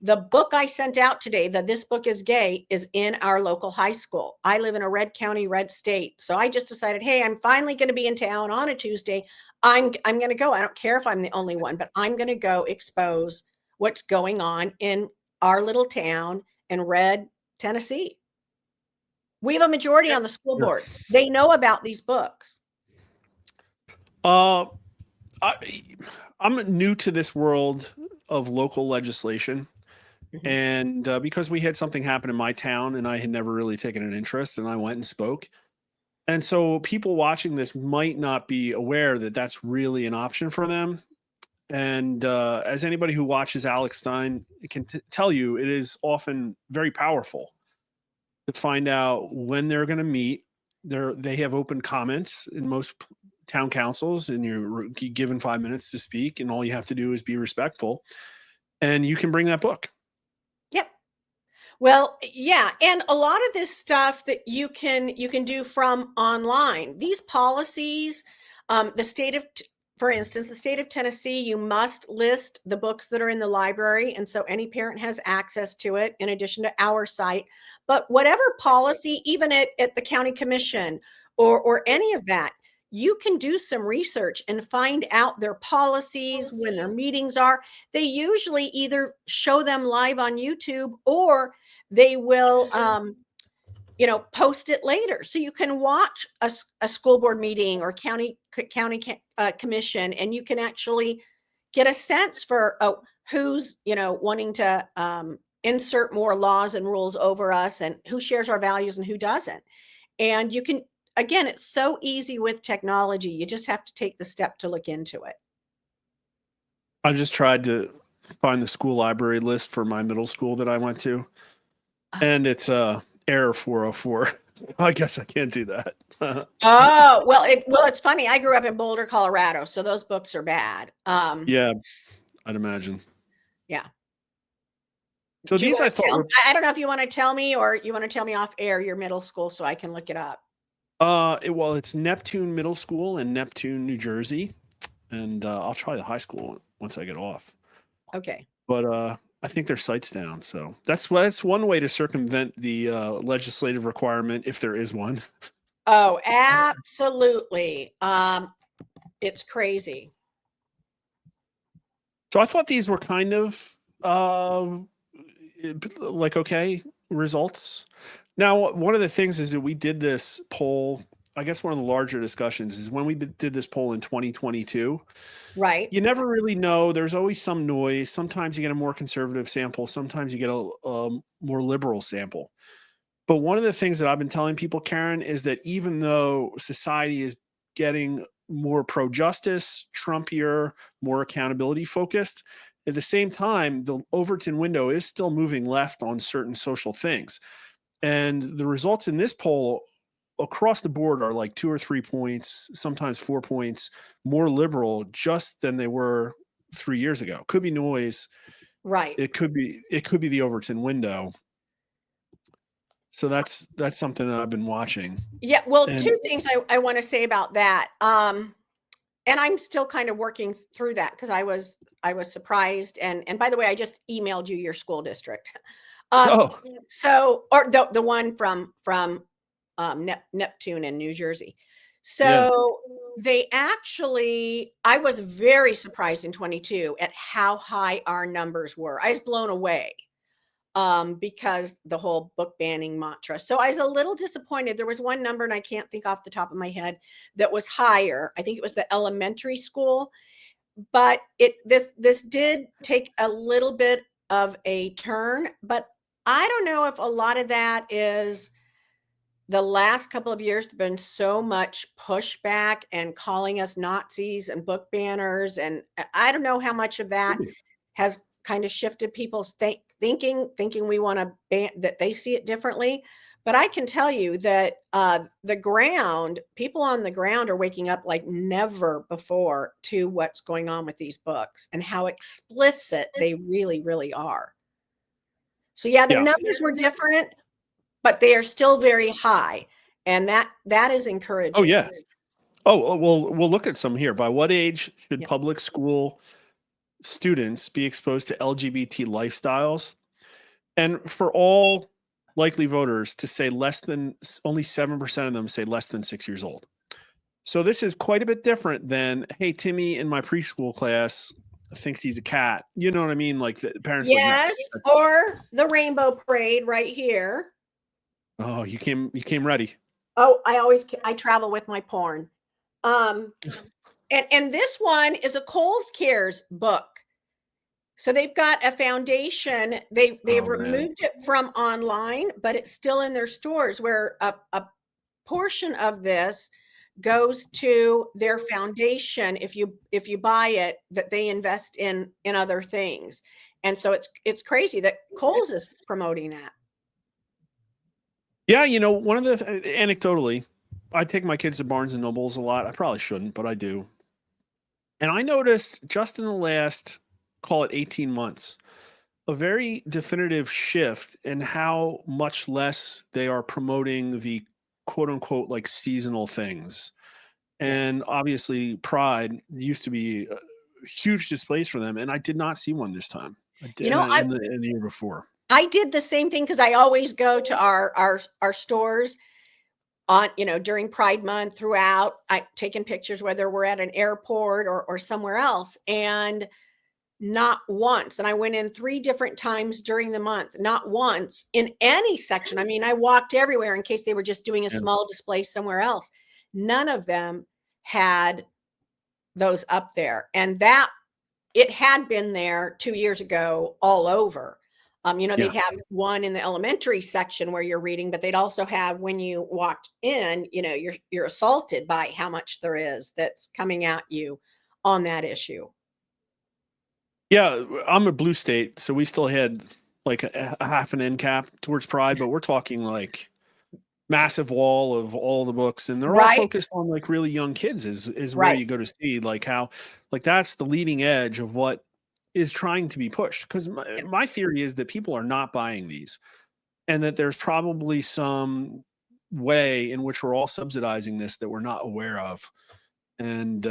The book I sent out today, This Book is Gay, is in our local high school. I live in a red county, red state. So I just decided, hey, I'm finally going to be in town on a Tuesday. I'm going to go. I don't care if I'm the only one, but I'm going to go expose what's going on in our little town in red Tennessee. We have a majority on the school board. They know about these books. I'm new to this world of local legislation. And because we had something happen in my town and I had never really taken an interest, and I went and spoke. And so people watching this might not be aware that that's really an option for them. And as anybody who watches Alex Stein can tell you, it is often very powerful to find out when they're going to meet. They have open comments in most town councils, and you're given 5 minutes to speak, and all you have to do is be respectful, and you can bring that book. Yep. Well, yeah. And a lot of this stuff that you can do from online, these policies, for instance, the state of Tennessee, you must list the books that are in the library. And so any parent has access to it in addition to our site. But whatever policy, even at the county commission or any of that, you can do some research and find out their policies, when their meetings are. They usually either show them live on YouTube, or they will post it later, so you can watch a school board meeting or county commission, and you can actually get a sense for who's wanting to insert more laws and rules over us, and who shares our values and who doesn't. And you can, again, it's so easy with technology. You just have to take the step to look into it. I've just tried to find the school library list for my middle school that I went to, and it's error 404. I guess I can't do that. Oh, well, it's funny. I grew up in Boulder, Colorado, so those books are bad. Yeah, I'd imagine. Yeah. So these I thought were, I don't know if you want to tell me, or you want to tell me off air your middle school so I can look it up. well, it's Neptune Middle School in Neptune, New Jersey, and I'll try the high school once I get off. Okay. But I think their site's down, so that's one way to circumvent the legislative requirement, if there is one. Oh, absolutely. It's crazy. So I thought these were kind of like okay results. Now, one of the things is that we did this poll. I guess one of the larger discussions is when we did this poll in 2022. Right. You never really know. There's always some noise. Sometimes you get a more conservative sample. Sometimes you get a more liberal sample. But one of the things that I've been telling people, Karen, is that even though society is getting more pro-justice, Trumpier, more accountability focused, at the same time, the Overton window is still moving left on certain social things. And the results in this poll across the board are like 2 or 3 points, sometimes 4 points more liberal just than they were 3 years ago. Could be noise. Right. It could be the Overton window. So that's something that I've been watching. Yeah. Well, two things I want to say about that. And I'm still kind of working through that, because I was surprised. And by the way, I just emailed you your school district. So, or the one from Neptune in New Jersey. So they actually, I was very surprised in 22 at how high our numbers were. I was blown away because the whole book banning mantra. So I was a little disappointed. There was one number, and I can't think off the top of my head, that was higher. I think it was the elementary school, but this did take a little bit of a turn. But I don't know if a lot of that is the last couple of years, there's been so much pushback and calling us Nazis and book banners. And I don't know how much of that has kind of shifted people's thinking we want to ban, that they see it differently. But I can tell you that people on the ground are waking up like never before to what's going on with these books and how explicit they really, really are. So yeah, the numbers were different, but they are still very high. And that is encouraging. Oh, yeah. Oh, well, we'll look at some here. By what age should public school students be exposed to LGBT lifestyles? And for all likely voters to say only 7% of them say less than 6 years old. So this is quite a bit different than, hey, Timmy in my preschool class thinks he's a cat. You know what I mean? Like the parents. Yes, or the Rainbow Parade right here. Oh, you came ready. Oh, I travel with my porn. And this one is a Kohl's Cares book. So they've got a foundation. They've removed it from online, but it's still in their stores, where a portion of this goes to their foundation if you buy it, that they invest in other things. And so it's crazy that Kohl's is promoting that. Yeah, one of the anecdotally, I take my kids to Barnes and Nobles a lot. I probably shouldn't, but I do. And I noticed just in the last, call it 18 months, a very definitive shift in how much less they are promoting the quote unquote like seasonal things. And obviously Pride used to be huge displays for them. And I did not see one this time. I did in the year before. I did the same thing, because I always go to our stores. on, during Pride Month throughout. I taken pictures whether we're at an airport or somewhere else, and not once. And I went in 3 different times during the month, not once in any section. I mean, I walked everywhere in case they were just doing a Yeah. small display somewhere else. None of them had those up there. And that it had been there 2 years ago all over. They'd have one in the elementary section where you're reading, but they'd also have when you walked in, you're assaulted by how much there is that's coming at you on that issue. Yeah, I'm a blue state, so we still had like a half an end cap towards Pride, but we're talking like massive wall of all the books, and they're all Right, focused on like really young kids is where right. you go to see like how like that's the leading edge of what is trying to be pushed. Because Yeah. my theory is that people are not buying these, and that there's probably some way in which we're all subsidizing this that we're not aware of, and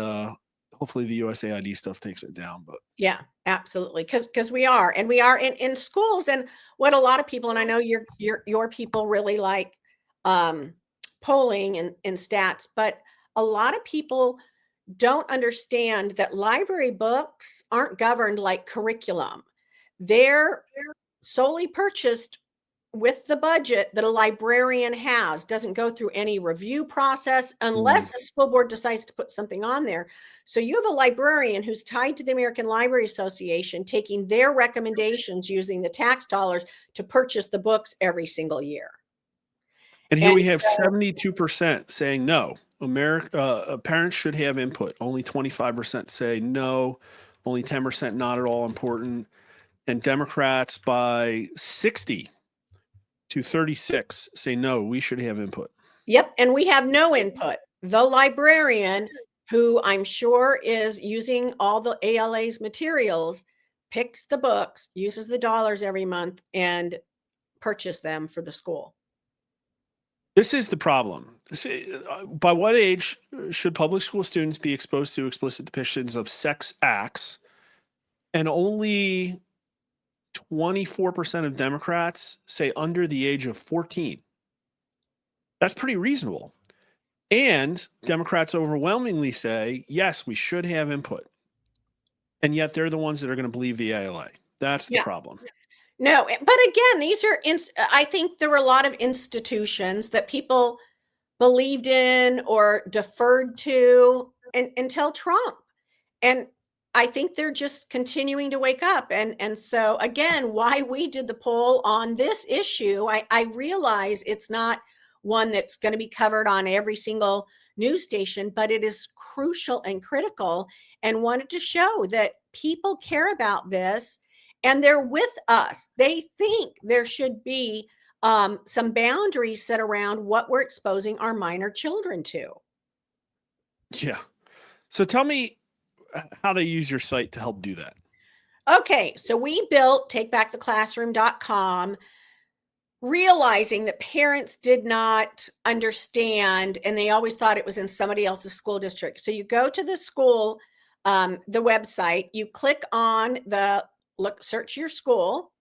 hopefully the USAID stuff takes it down. But Yeah, absolutely. Because we are, and we are in schools. And what a lot of people, and I know your people really like polling and stats, but a lot of people don't understand that library books aren't governed like curriculum. They're solely purchased with the budget that a librarian has, doesn't go through any review process unless a school board decides to put something on there. So you have a librarian who's tied to the American Library Association, taking their recommendations using the tax dollars to purchase the books every single year. and here And we have so, 72% saying no. Parents should have input. Only 25% say no. Only 10% not at all important. And Democrats by 60 to 36 say no, we should have input. yep, and we have no input. The librarian, who I'm sure is using all the ALA's materials, picks the books, uses the dollars every month, and purchase them for the school. This is the problem. By what age should public school students be exposed to explicit depictions of sex acts? And only 24% of Democrats say under the age of 14. That's pretty reasonable. And Democrats overwhelmingly say, yes, we should have input. And yet they're the ones that are going to believe the ALA. That's the Yeah. problem. No, but again, these are, I think there were a lot of institutions that people believed in or deferred to until Trump. And I think they're just continuing to wake up. And so again, why we did the poll on this issue, I realize it's not one that's going to be covered on every single news station, but it is crucial and critical, and wanted to show that people care about this and they're with us. They think there should be some boundaries set around what we're exposing our minor children to. Yeah. So tell me how to use your site to help do that. Okay, so we built takebacktheclassroom.com, realizing that parents did not understand and they always thought it was in somebody else's school district. So you go to the school, the website, you click on the search your school,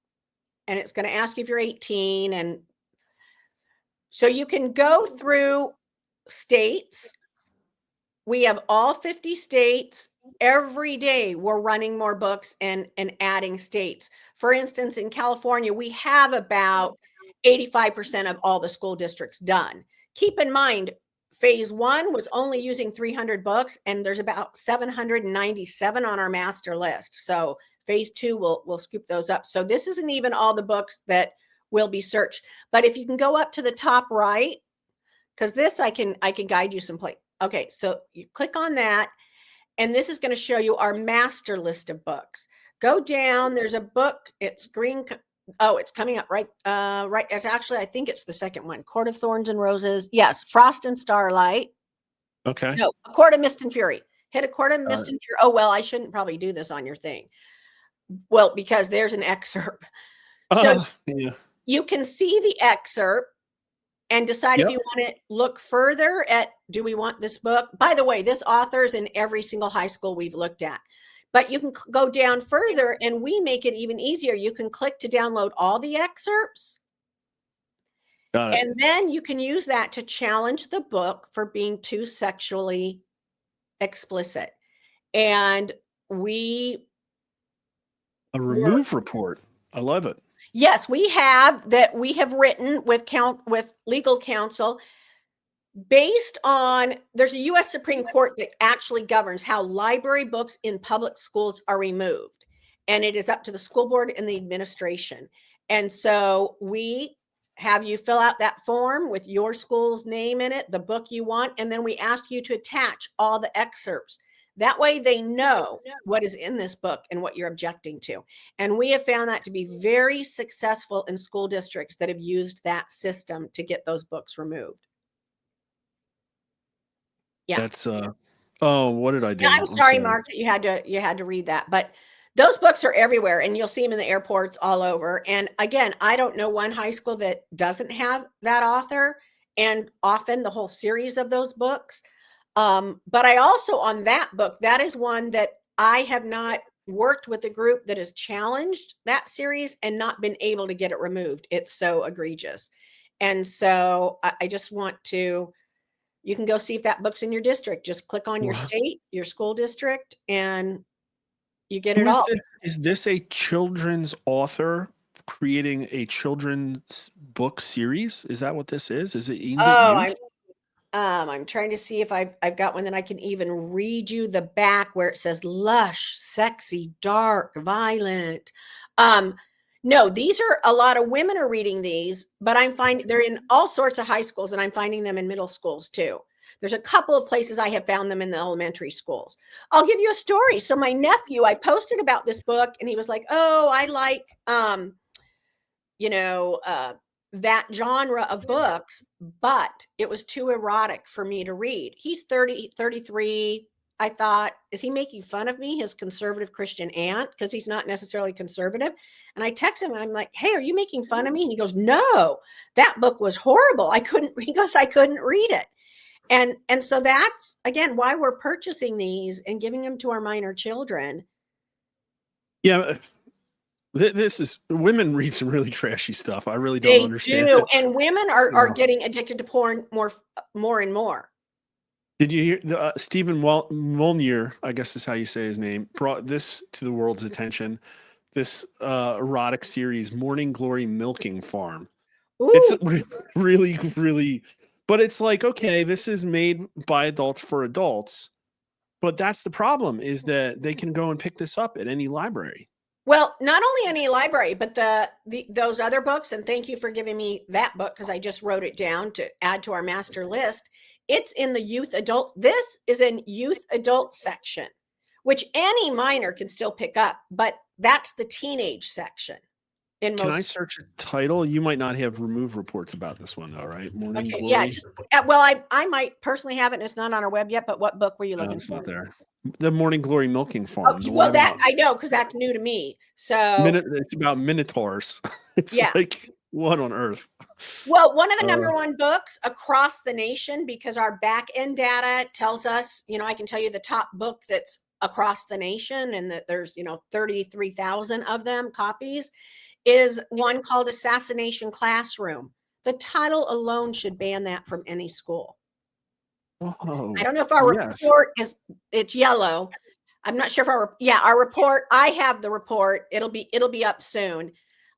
and it's going to ask you if you're 18. And so you can go through states. We have all 50 states. Every day we're running more books and adding states. For instance, in California, we have about 85% of all the school districts done. Keep in mind, phase 1 was only using 300 books, and there's about 797 on our master list. So phase 2 will scoop those up. So this isn't even all the books that will be searched. But if you can go up to the top right, because this I can guide you someplace. Okay, so you click on that, and this is going to show you our master list of books. Go down, there's a book, it's green. Oh, it's coming up right. Right. It's actually, I think it's the second one. Court of Thorns and Roses. Yes. Frost and Starlight. Okay. No, A Court of Mist and Fury. Hit A Court of Mist and Fury. Oh, well, I shouldn't probably do this on your thing. Well, because there's an excerpt. So Yeah. you can see the excerpt and decide if you want to look further at, do we want this book? By the way, this author's in every single high school we've looked at. But you can go down further, and we make it even easier. You can click to download all the excerpts. Got it. And then you can use that to challenge the book for being too sexually explicit. And A remove report. I love it. yes, we have written with legal counsel based on, there's a US Supreme Court that actually governs how library books in public schools are removed. And it is up to the school board and the administration. And so we have you fill out that form with your school's name in it, the book you want, and then we ask you to attach all the excerpts. That way they know what is in this book and what you're objecting to. And we have found that to be very successful in school districts that have used that system to get those books removed. Yeah. That's oh, what did I do? Yeah, I'm sorry, Mark, that you had to read that, but those books are everywhere and you'll see them in the airports all over. And again, I don't know one high school that doesn't have that author, and often the whole series of those books. But I also, on that book, that is one that I have not worked with a group that has challenged that series and not been able to get it removed. It's so egregious. And so I just want to, you can go see if that book's in your district. Just click on your state, your school district, and you get it all. Is this a children's author creating a children's book series? Is that what this is? Is it aimed at youth? I'm trying to see if I've got one that I can even read you the back where it says lush, sexy, dark, violent. No, these are, a lot of women are reading these, but I'm finding they're in all sorts of high schools, and I'm finding them in middle schools too. There's a couple of places I have found them in the elementary schools. I'll give you a story. So my nephew, I posted about this book and he was like, "Oh, I like, that genre of books, but it was too erotic for me to read." He's 30, 33. I thought, is he making fun of me, his conservative Christian aunt? Because he's not necessarily conservative. And I text him, I'm like, "Hey, are you making fun of me?" And he goes, "No, that book was horrible. He goes, I couldn't read it." And so that's, again, why we're purchasing these and giving them to our minor children. Yeah. This is, women read some really trashy stuff. I really don't understand do. it. And women are getting addicted to porn more and more. Did you hear Stephen Molnier, I guess is how you say his name, brought this to the world's attention, this erotic series, Morning Glory Milking Farm. Ooh. It's really, really, but it's like, okay, this is made by adults for adults, but that's the problem, is that they can go and pick this up at any library. Well, not only any library, but those other books, and thank you for giving me that book because I just wrote it down to add to our master list. It's in the youth adult. This is in youth adult section, which any minor can still pick up, but that's the teenage section. Can I search a title? You might not have remove reports about this one though, right? Morning Glory. Yeah, well, I might personally have it, and it's not on our web yet, but what book were you looking for? It's not there. The Morning Glory Milking Farm. Oh, well, that I know, because that's new to me. So it's about minotaurs. It's like, what on earth? Well, one of the number one books across the nation, because our back end data tells us, I can tell you the top book that's across the nation, and that there's 33,000 of them copies, is one called Assassination Classroom. The title alone should ban that from any school. Oh, I don't know if our report it's yellow. I'm not sure if our report, I have the report. It'll be up soon.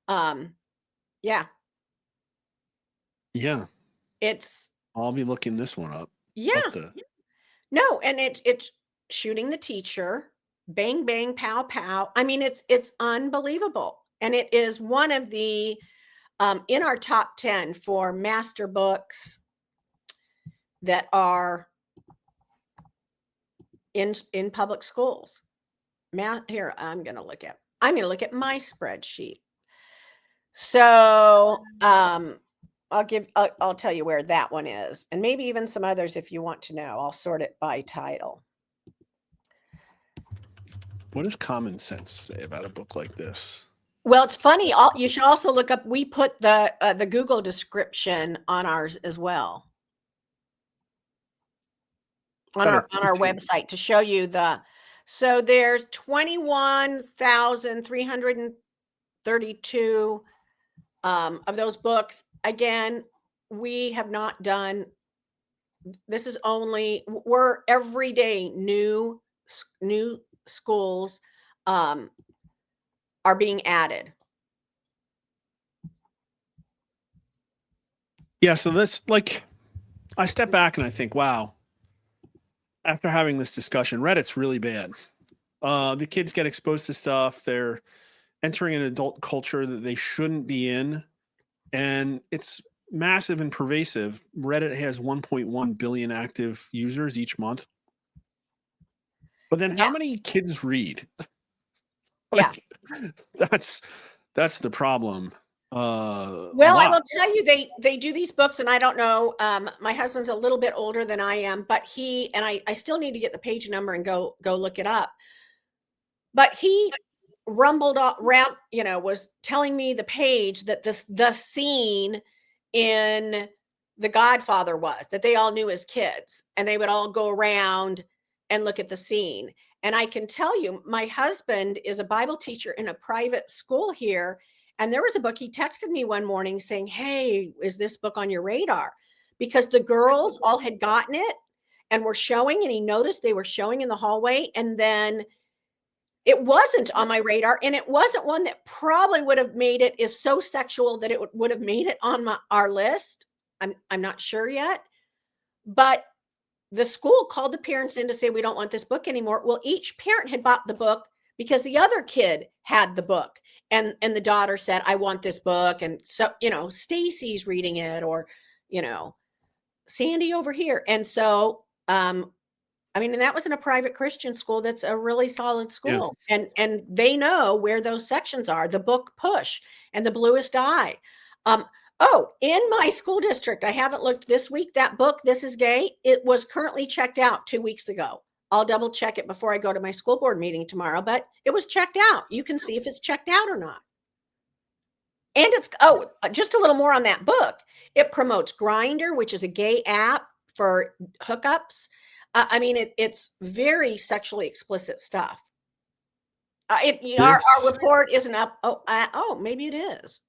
Yeah. I'll be looking this one up. Yeah. No, and it's shooting the teacher, bang, bang, pow, pow. I mean, it's unbelievable. And it is one of the, in our top 10 for master books that are in public schools. Here, I'm going to look at my spreadsheet. So, I'll tell you where that one is, and maybe even some others if you want to know. I'll sort it by title. What does common sense say about a book like this? Well, it's funny. You should also look up. We put the Google description on ours as well, on our website, to show you so there's 21,332 of those books. Again, we have not done, this is only, we're every day new schools um, are being added. Yeah. So this, like, I step back and I think, wow, after having this discussion, Reddit's really bad. The kids get exposed to stuff. They're entering an adult culture that they shouldn't be in. And it's massive and pervasive. Reddit has 1.1 billion active users each month. But then how Yeah. many kids read? Yeah. That's the problem. Well, I will tell you, they do these books, and I don't know. My husband's a little bit older than I am, but he and I still need to get the page number and go look it up. But he rumbled off, was telling me the page that the scene in The Godfather was that they all knew as kids, and they would all go around and look at the scene. And I can tell you, my husband is a Bible teacher in a private school here. And there was a book, he texted me one morning saying, "Hey, is this book on your radar?" Because the girls all had gotten it and were showing, and he noticed they were showing in the hallway. And then it wasn't on my radar, and it wasn't one that probably would have made it, is so sexual that it would have made it on our list. I'm not sure yet. But the school called the parents in to say, "We don't want this book anymore." Well, each parent had bought the book because the other kid had the book, and the daughter said, "I want this book." And so, Stacy's reading it, or Sandy over here. And so and that was in a private Christian school that's a really solid school. Yeah. And they know where those sections are, the book Push and The Bluest Eye. In my school district, I haven't looked this week, that book, This Is Gay, it was currently checked out 2 weeks ago. I'll double check it before I go to my school board meeting tomorrow, but it was checked out. You can see if it's checked out or not. And it's, just a little more on that book. It promotes Grindr, which is a gay app for hookups. It's very sexually explicit stuff. Our report isn't up. Maybe it is.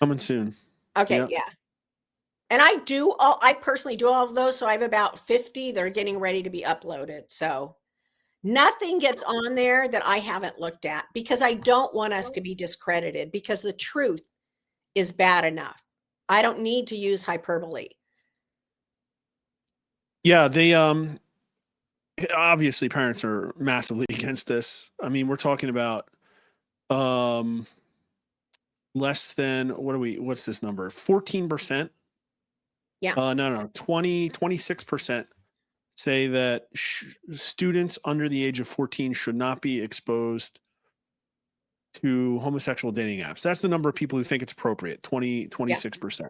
Coming soon. Okay, Yep. yeah. And I personally do all of those, so I have about 50 that are getting ready to be uploaded. So nothing gets on there that I haven't looked at, because I don't want us to be discredited, because the truth is bad enough. I don't need to use hyperbole. Yeah, they obviously parents are massively against this. I mean, we're talking about less than, what's this number? 14%? Yeah. No, 26% say that students under the age of 14 should not be exposed to homosexual dating apps. That's the number of people who think it's appropriate, 26%.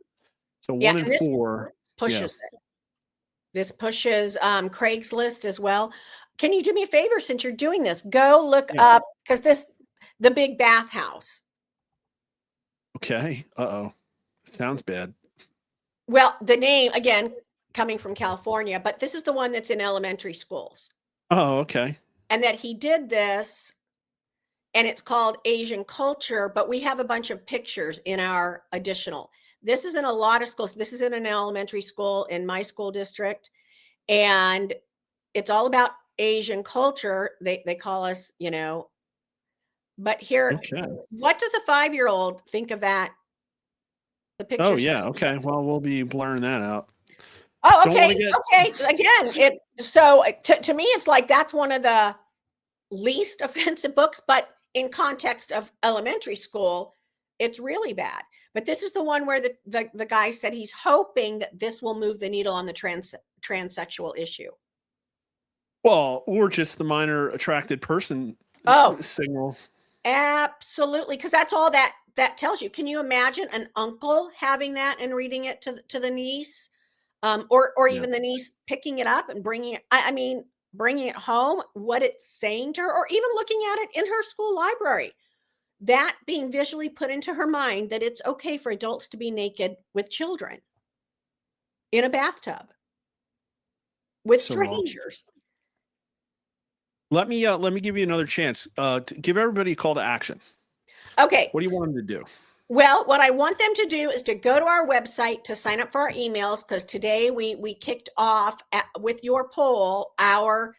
So one in four pushes it. This pushes Craigslist as well. Can you do me a favor, since you're doing this? Go look up, because the big bathhouse. Okay. Sounds bad. Well, the name, again, coming from California, but this is the one that's in elementary schools. Oh, okay. And that he did this, and it's called Asian Culture, but we have a bunch of pictures in our additional. This is in a lot of schools. This is in an elementary school in my school district, and it's all about Asian culture. They call us, but here, what does a 5-year-old think of that? The pictures. Oh, yeah. Okay. Well, we'll be blurring that out. Oh, okay. Okay. Again, to me, it's like, that's one of the least offensive books, but in context of elementary school, it's really bad. But this is the one where the guy said he's hoping that this will move the needle on the transsexual issue. Well, or just the minor attracted person signal. Absolutely. Because that's all that tells you. Can you imagine an uncle having that and reading it to the niece? Or even the niece picking it up and bringing it, bringing it home, what it's saying to her, or even looking at it in her school library. That being visually put into her mind that it's okay for adults to be naked with children in a bathtub with strangers. Let me give you another chance. To give everybody a call to action. Okay. What do you want them to do? Well, what I want them to do is to go to our website to sign up for our emails, because today we kicked off with your poll our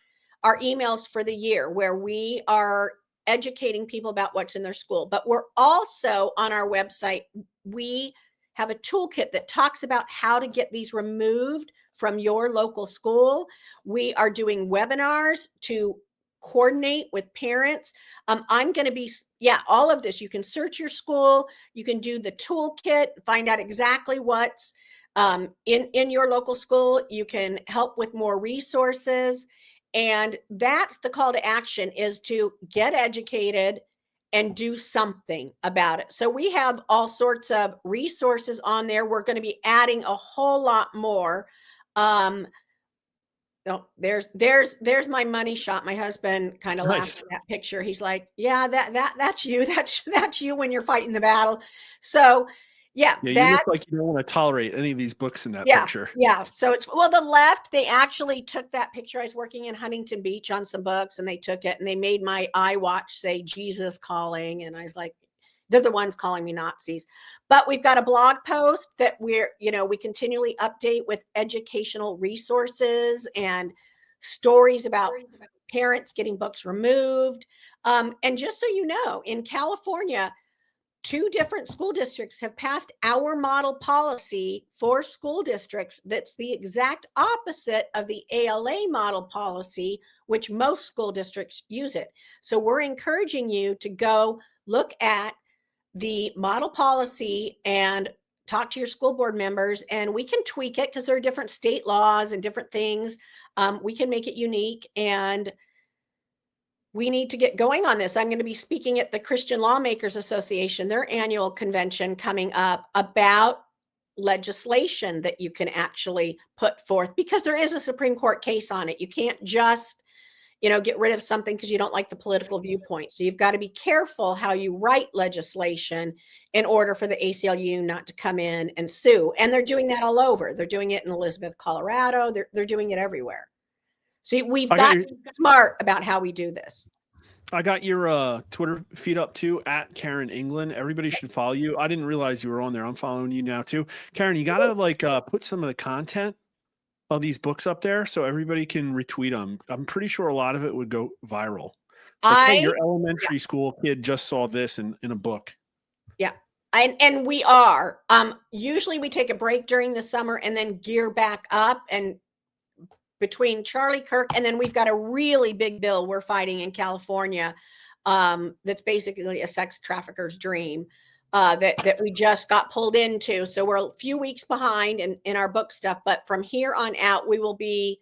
emails for the year, where we are educating people about what's in their school. But we're also on our website. We have a toolkit that talks about how to get these removed from your local school. We are doing webinars to coordinate with parents. I'm going to be, all of this. You can search your school. You can do the toolkit, find out exactly what's in your local school. You can help with more resources. And that's the call to action, is to get educated and do something about it. So we have all sorts of resources on there. We're going to be adding a whole lot more. Oh, there's my money shot. My husband kind of laughed Nice. at that picture. He's like, "Yeah, that's you. That's you when you're fighting the battle." So, yeah, Yeah, you look that's like you don't want to tolerate any of these books in that yeah, picture. yeah. So it's, well, the left, they actually took that picture. I was working in Huntington Beach on some books, and they took it and they made my iWatch say Jesus calling, and I was like, they're the ones calling me Nazis. But we've got a blog post that we continually update with educational resources and stories about parents getting books removed. And just so you know, in California, 2 different school districts have passed our model policy for school districts that's the exact opposite of the ALA model policy, which most school districts use it. So we're encouraging you to go look at the model policy and talk to your school board members, and we can tweak it because there are different state laws and different things. We can make it unique, and we need to get going on this. I'm going to be speaking at the Christian Lawmakers Association, their annual convention coming up, about legislation that you can actually put forth, because there is a Supreme Court case on it. You can't just get rid of something because you don't like the political viewpoint. So you've got to be careful how you write legislation in order for the ACLU not to come in and sue. And they're doing that all over. They're doing it in Elizabeth, Colorado. They're doing it everywhere. So we've got to be smart about how we do this. I got your Twitter feed up too, at Karen England. Everybody should follow you. I didn't realize you were on there. I'm following you now too. Karen, you gotta put some of the content of these books up there so everybody can retweet them. I'm pretty sure a lot of it would go viral. Like, hey, your elementary school kid just saw this in a book. Yeah. And we are. Usually we take a break during the summer and then gear back up, and between Charlie Kirk, and then we've got a really big bill we're fighting in California, that's basically a sex trafficker's dream, that we just got pulled into. So we're a few weeks behind in our book stuff, but from here on out, we will be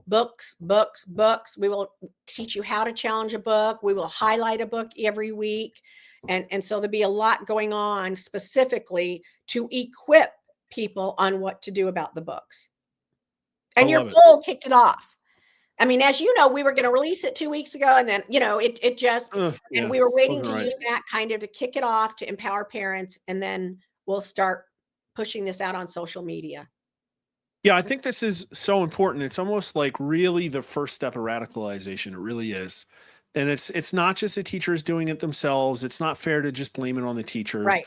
books. We will teach you how to challenge a book. We will highlight a book every week. And so there'll be a lot going on specifically to equip people on what to do about the books. And your poll kicked it off. I mean, as you know, we were going to release it 2 weeks ago, and then, it just, and we were waiting to use that kind of to kick it off, to empower parents. And then we'll start pushing this out on social media. Yeah, I think this is so important. It's almost like really the first step of radicalization. It really is. And it's not just the teachers doing it themselves. It's not fair to just blame it on the teachers. Right.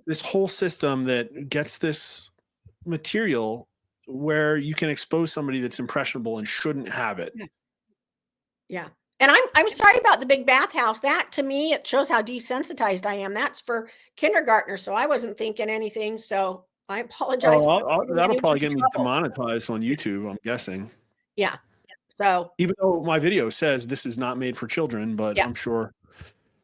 This whole system that gets this material where you can expose somebody that's impressionable and shouldn't have it. Yeah. And I'm sorry about the big bathhouse. That, to me, it shows how desensitized I am. That's for kindergartners, so I wasn't thinking anything. So I apologize. That'll probably get me demonetized on YouTube, I'm guessing. Yeah. So even though my video says this is not made for children, but I'm sure.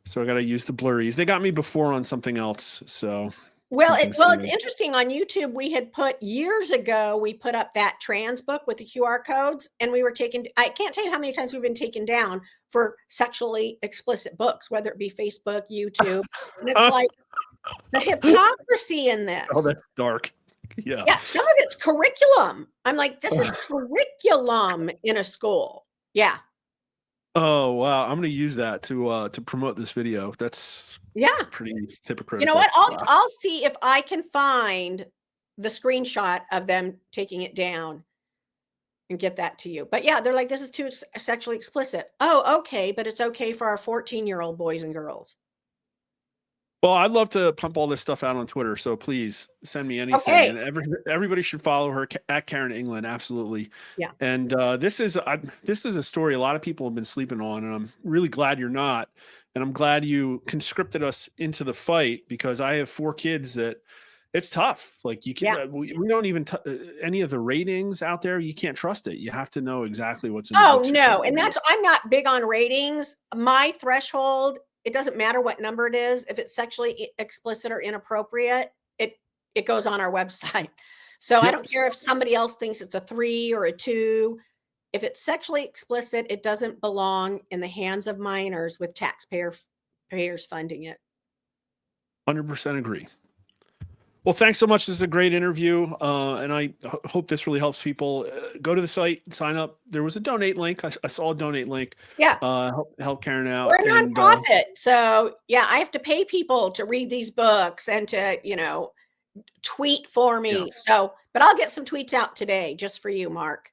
So I got to use the blurries. They got me before on something else. So it's interesting. On YouTube, we had put years ago, we put up that trans book with the QR codes, and we were taken. I can't tell you how many times we've been taken down for sexually explicit books, whether it be Facebook, YouTube. And it's like the hypocrisy in this. Oh, that's dark. Yeah. Yeah. Some of it's curriculum. I'm like, this is curriculum in a school. Yeah. Oh, wow. I'm going to use that to promote this video. That's pretty hypocritical. You know what? I'll see if I can find the screenshot of them taking it down and get that to you. But yeah, they're like, this is too sexually explicit. Oh, okay. But it's okay for our 14-year-old boys and girls. Well, I'd love to pump all this stuff out on Twitter, so please send me anything. Okay. And everybody should follow her at Karen England, absolutely. Yeah. And this is a story a lot of people have been sleeping on, and I'm really glad you're not. And I'm glad you conscripted us into the fight, because I have 4 kids that it's tough. Like you can't, we don't even any of the ratings out there. You can't trust it. You have to know exactly what's in the books. Oh no, and I'm not big on ratings. My threshold, it doesn't matter what number it is. If it's sexually explicit or inappropriate, it goes on our website. So I don't care if somebody else thinks it's a 3 or a 2. If it's sexually explicit, it doesn't belong in the hands of minors with taxpayers funding it. 100% agree. Well, thanks so much. This is a great interview, and I hope this really helps people. Go to the site, sign up. There was a donate link. I saw a donate link. Yeah. Help Karen out. We're a nonprofit. So, yeah, I have to pay people to read these books and to, tweet for me. Yeah. So, but I'll get some tweets out today just for you, Mark.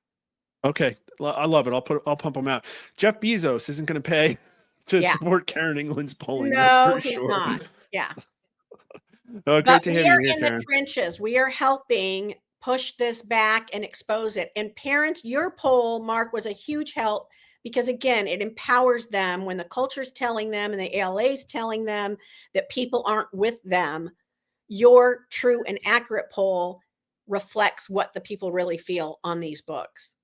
Okay. I love it. I'll pump them out. Jeff Bezos isn't going to pay to support Karen England's polling. No, he's not. Yeah. Great to hear you. We are in the trenches. We are helping push this back and expose it. And parents, your poll, Mark, was a huge help, because again, it empowers them when the culture's telling them and the ALA's telling them that people aren't with them. Your true and accurate poll reflects what the people really feel on these books.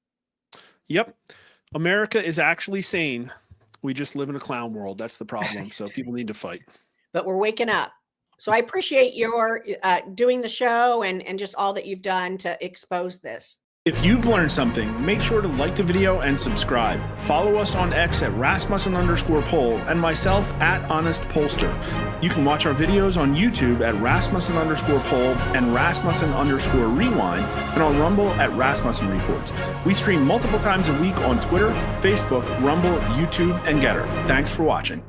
Yep. America is actually sane. We just live in a clown world. That's the problem. So people need to fight. But we're waking up. So I appreciate your doing the show and just all that you've done to expose this. If you've learned something, make sure to like the video and subscribe. Follow us on X at Rasmussen_poll and myself at Honest Pollster. You can watch our videos on YouTube at Rasmussen_poll and Rasmussen_rewind, and on Rumble at Rasmussen Reports. We stream multiple times a week on Twitter, Facebook, Rumble, YouTube, and Getter. Thanks for watching.